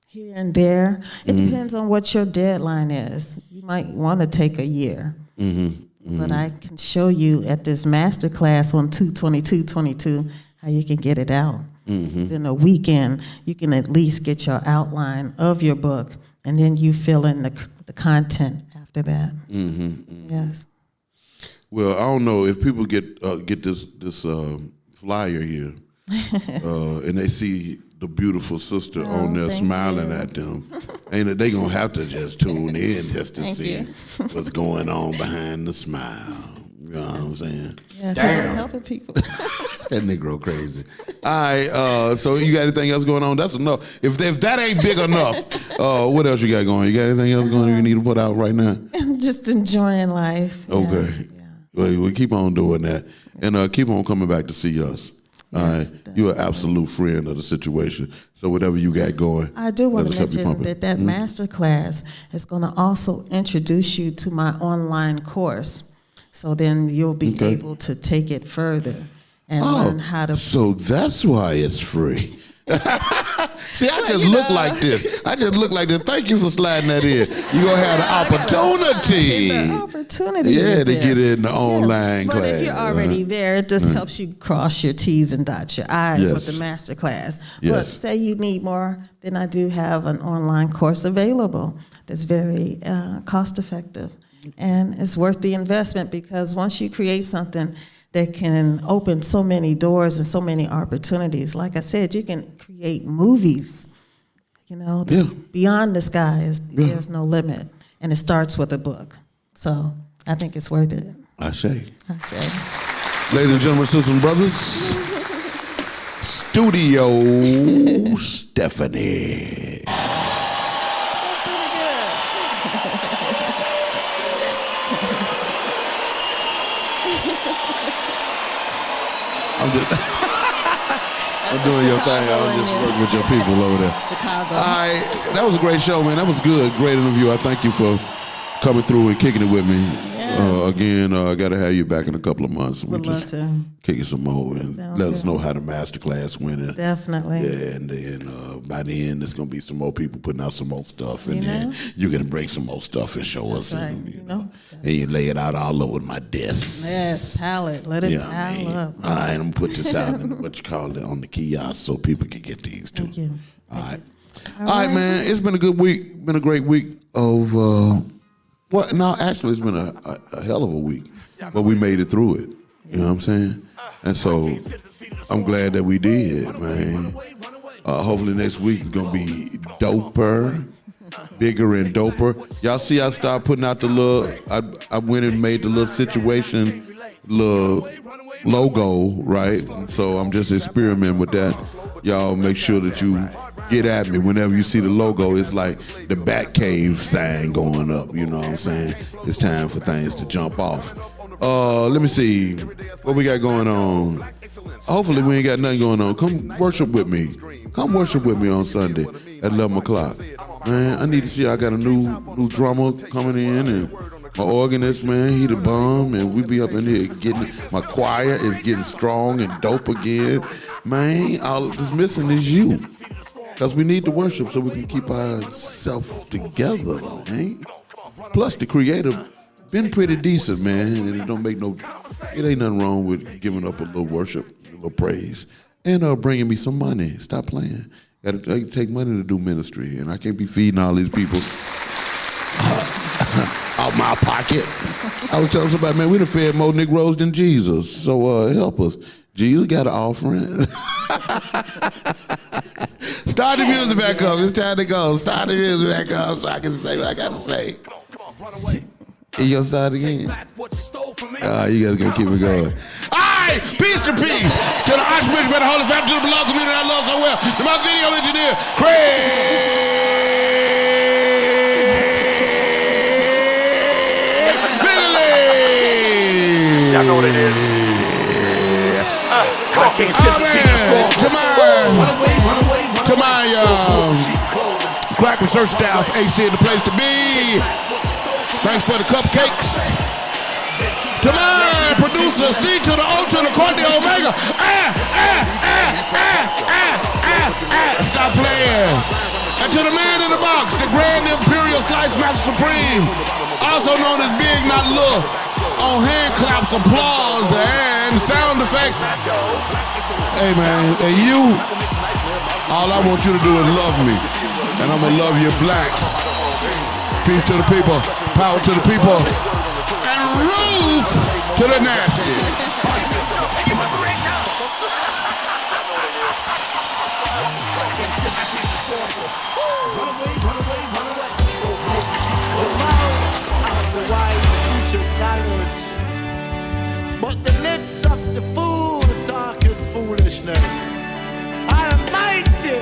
here and there. It depends on what your deadline is. You might want to take a year. But I can show you at this master class on 2/22/22 how you can get it out. Then a weekend, you can at least get your outline of your book, and then you fill in the content after that. Yes. Well, I don't know if people get this flyer here, and they see the beautiful sister on there smiling at them, ain't it? They gonna have to just tune in just to see what's going on behind the smile. You know what I'm saying? Yeah, because I'm helping people. That Negro crazy. All right, so you got anything else going on? That's enough. If that ain't big enough, what else you got going? You got anything else going you need to put out right now? I'm just enjoying life. Okay. Yeah. Well, we keep on doing that. And keep on coming back to see us. All right. You're an absolute friend of the situation. So whatever you got going. I do want to mention that master class is going to also introduce you to my online course. So then you'll be able to take it further and learn how to. So that's why it's free. See, I just look like this. Thank you for sliding that in. You're going to have the opportunity. To get in the online class. But if you're already there, it just helps you cross your T's and dot your I's with the master class. But say you need more, then I do have an online course available that's very cost effective. And it's worth the investment, because once you create something that can open so many doors and so many opportunities, like I said, you can create movies. Beyond the sky, there's no limit. And it starts with a book. So I think it's worth it. I say. Ladies and gentlemen, sisters and brothers, Studio Steffanie. That's pretty good. I'm doing your thing. I'm just working with your people over there. Chicago. All right, that was a great show, man. That was good. Great interview. I thank you for coming through and kicking it with me. Again, I got to have you back in a couple of months. Would love to. Kick it some more and Sounds let us good. know how the masterclass went. Definitely. Yeah, and then by the end, there's going to be some more people putting out some more stuff. And then you're going to bring some more stuff and show us. Right. And, and you lay it out all over my desk. Yes, palette. Let it pile up. All right, I'm going to put this out in what you call it on the kiosk so people can get these too. Thank you. All right. All right, man. It's been a good week. Been a great week of actually, it's been a hell of a week, but we made it through it. You know what I'm saying? And so I'm glad that we did, man. Hopefully next week is gonna be doper, bigger and doper. Y'all see, I started putting out the little. I went and made the little situation, little logo, right? So I'm just experimenting with that. Y'all make sure that you get at me whenever you see the logo. It's like the Batcave sign going up. You know what I'm saying? It's time for things to jump off. Let me see what we got going on. Hopefully we ain't got nothing going on. Come worship with me. Come worship with me on Sunday at 11 o'clock. Man, I need to see I got a new drummer coming in and my organist, man, he the bomb, and we be up in here getting, my choir is getting strong and dope again. Man, all that's missing is you. Because we need to worship so we can keep ourselves together, man. Plus the creator been pretty decent, man, and it ain't nothing wrong with giving up a little worship, a little praise, and bringing me some money. Stop playing. Gotta take money to do ministry, and I can't be feeding all these people out my pocket. I was telling somebody, man, we done fed more Negroes than Jesus, so help us. Jesus got an offering. Start the music back up. It's time to go. Start the music back up so I can say what I got to say. You gonna start again? You guys gonna keep it going. All right, peace to peace. To the Archbishop and the Holy Family, to the beloved community I love so well. To my video engineer, Craig. Y'all know what it is. I can't sit and see the score. To my crack research staff, AC the place to be. Thanks for the cupcakes. To my producer, C to the O to the quad, the Omega. Stop playing. And to the man in the box, the Grand Imperial Slice Master Supreme, also known as Big Not Little, on hand claps, applause, and sound effects. Hey man, and you, all I want you to do is love me, and I'm gonna love you black. Peace to the people, power to the people, and roof to the nasty. But the lips of the fool talking foolishness. Almighty,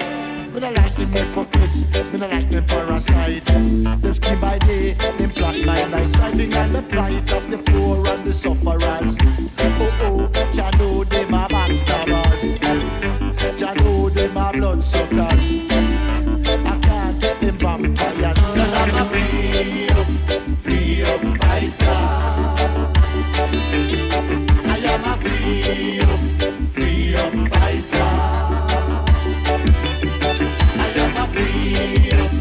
me not like them hypocrites, me not like them parasites. Them scheme by day, them plot by night, striving on the plight of the poor and the sufferers. Oh, Jah know them are backstabbers, Jah know them are bloodsuckers. I can't take them vampires, 'cause I'm a free up fighter. I am a free up fighter. I am a free up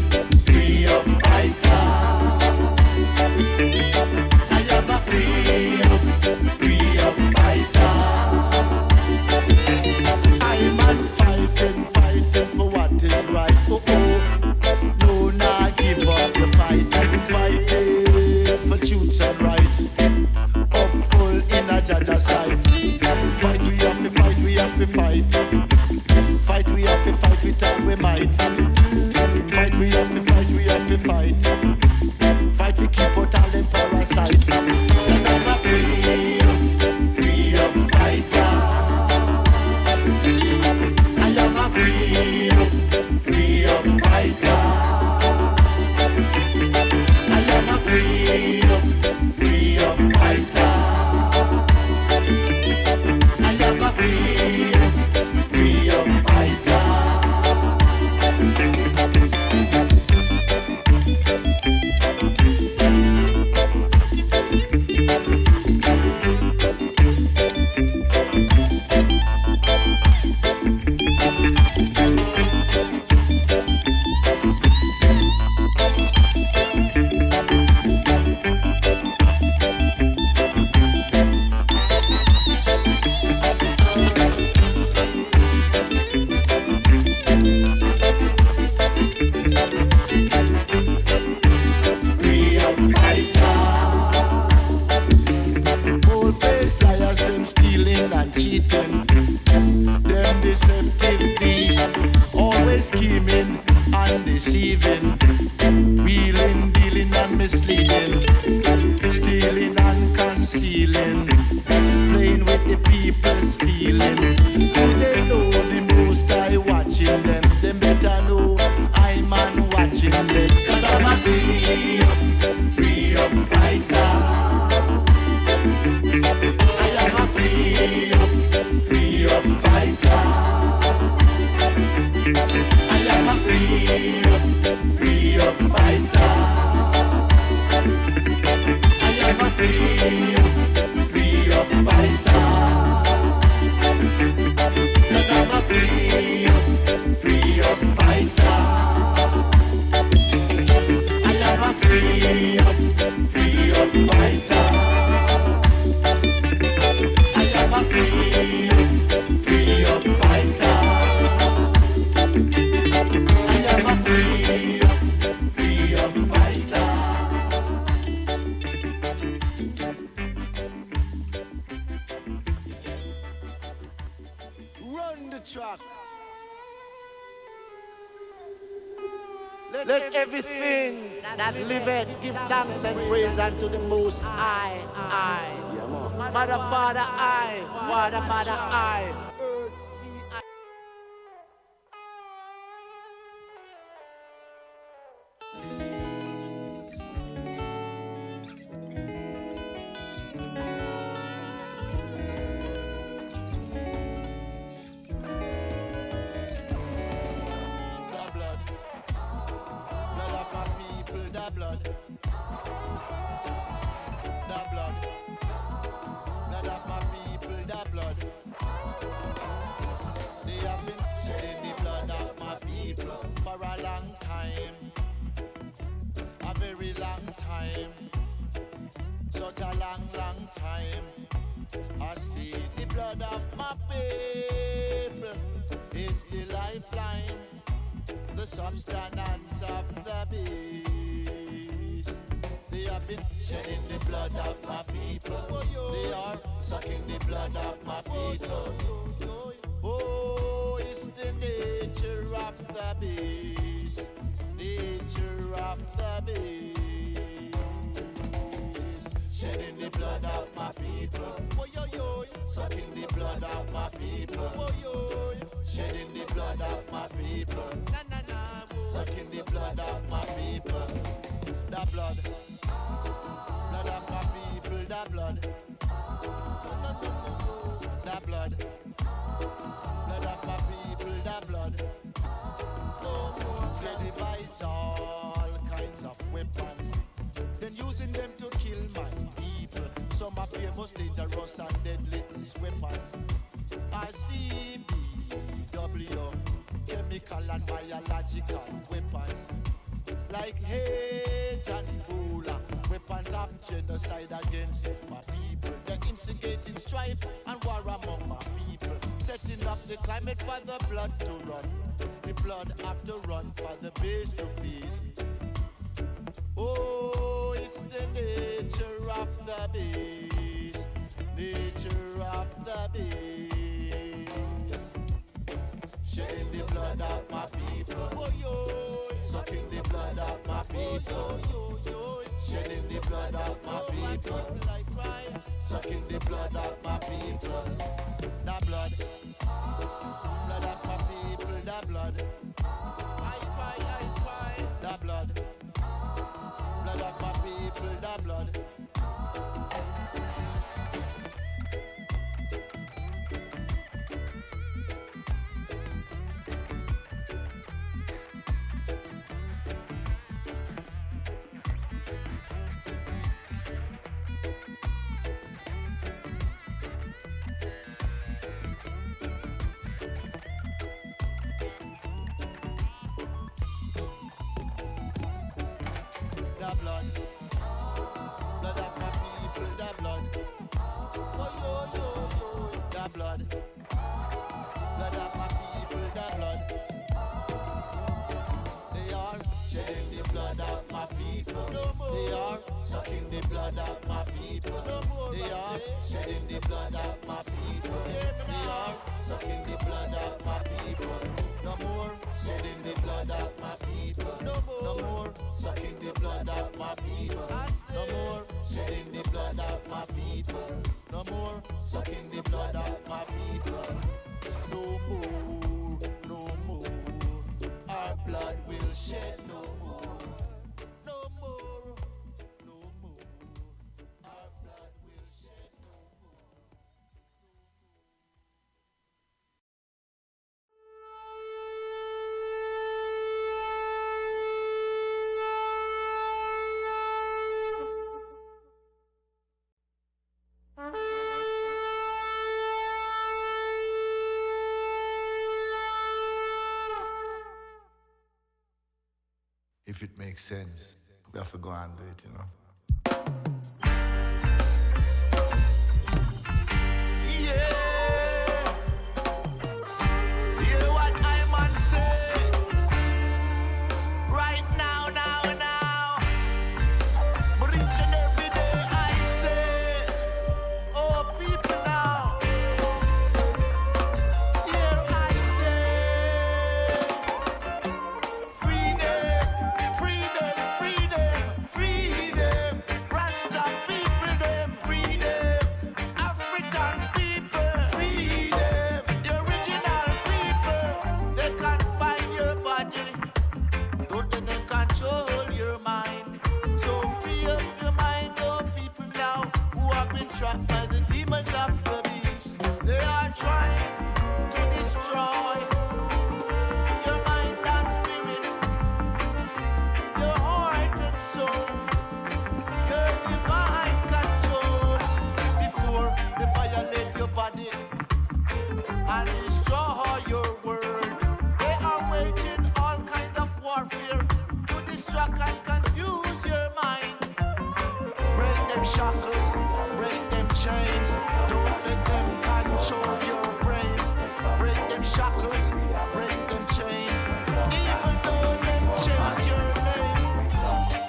misleading, stealing and concealing, playing with the people's feeling. Do they know the most I watching them? Them better know I'm man watching them. Cause I'm a free up fighter. I am a free up fighter. I am a free up fighter. I am a free up fighter. Cause I'm a free up fighter. I am a free up fighter. I am a free up fighter. I am a free up fighter. Run the track. Let everything that liveth give thanks and praise unto the Most High. Mother, Father, I. Father, Mother, I. Earth, sea, I. Such a long time. I see the blood of my people is the lifeline, the substance of the beast. They have been shedding the blood of my people. They are sucking the blood of my people. Oh, it's the nature of the beast. Nature of the beast. Shedding the blood of my people. Sucking the blood of my people. Shedding the blood of my people. Sucking the blood of my people. The blood. Blood of my people. The blood. The blood. Blood of my people. The blood. No more. They devise all kinds of weapons, then using them to kill my people. Some are famous, dangerous and deadly weapons. ICBW, chemical and biological weapons, like hate and Ebola, weapons of genocide against my people. They're instigating strife and war among my people, setting up the climate for the blood to run. The blood have to run for the base to feast. Oh, it's the nature of the beast. Nature of the beast. Shedding the blood of my people. Sucking the blood of my people. Shedding the blood of my people. Sucking the blood of my people. The blood. Blood of my people. The blood. I cry. The blood. Blood of my people, the blood. The blood. Blood of my people, the blood. The blood. Blood of my people, the blood. They are shedding the blood of my people. They are sucking the blood of my people. They are shedding the blood of my people. They are sucking the blood of my people. No more shedding the blood of my people. No more sucking the blood of my people. No more shedding the blood of my people. No more sucking the blood of my people. No more, no more. Our blood will shed no more. No more, no more. Our blood will shed no more. If it makes sense, we have to go and do it, you know. Yeah. Hear what I man say. Right now, now. But each and every day I say, oh people now. Here I say, freedom, freedom, freedom, freedom. Rasta people, them freedom. African people, freedom. The original people, they can find your body. Don't let them control your mind. So free up your mind, oh people now who have been trapped by the demons of the beast. They are trying to destroy your mind and spirit, your heart and soul, your divine control. Before they violate your body and destroy your world, they are waging all kind of warfare to distract and confuse your mind. Break them shackles, break them chains. Don't let them control your brain. Break them shackles, break them chains. Even though them change your name.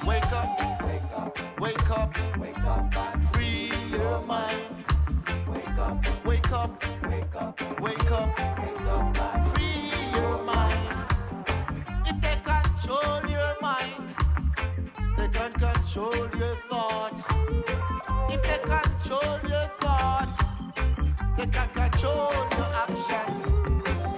Wake up, wake up, wake up, free your mind. Wake up, wake up, wake up, wake up, free your mind. If they control your mind, they can control your thoughts. If they control your thoughts, they can control your actions.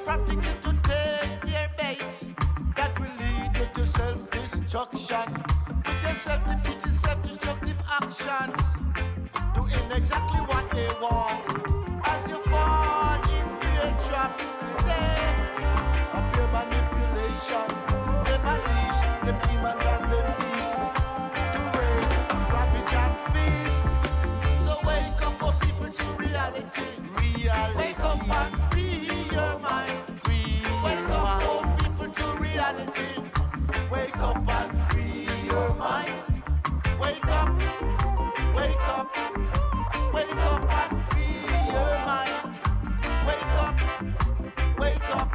Practically to take their baits that will lead you to self-destruction. With your self-defeating, self-destructive actions, doing exactly what they want. As you fall in their trap, say, up your manipulation, them unleash, them demons and them beast, to rape, ravage and feast. So wake up, oh people, to reality. Wake up and free your mind. Wake up, oh people, to reality. Wake up and free your mind. Wake up, wake up, wake up and free your mind. Wake up, wake up,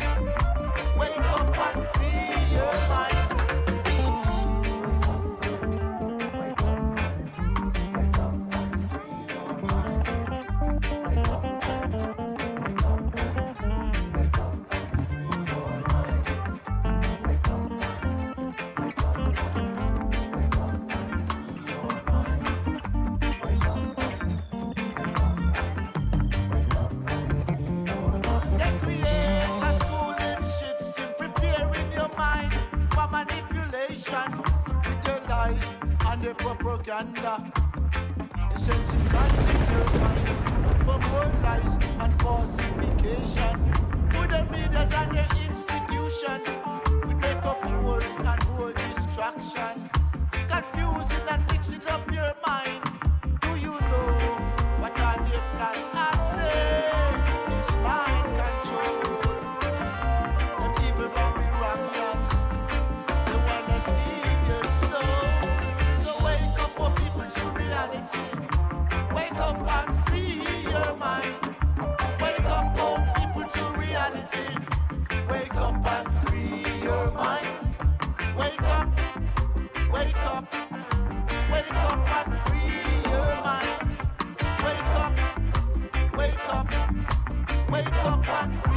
wake up and free your mind. They create a schooling shits in preparing your mind for manipulation with their lies and their propaganda. Sensitizing your minds for more lies and falsification. To the medias and their institutions, we make up rules and more distractions, confusing and mixing up your mind. Do you know what are their plans? I say it's mind control. Them evil Babylonians, they wanna steal your soul. So wake up, oh people, to reality. Wake up and free your mind. Wake up, oh people, to reality. Wake up and free your mind. Wake up, wake up, wake up. up and free your mind. Wake up, wake up, wake up and free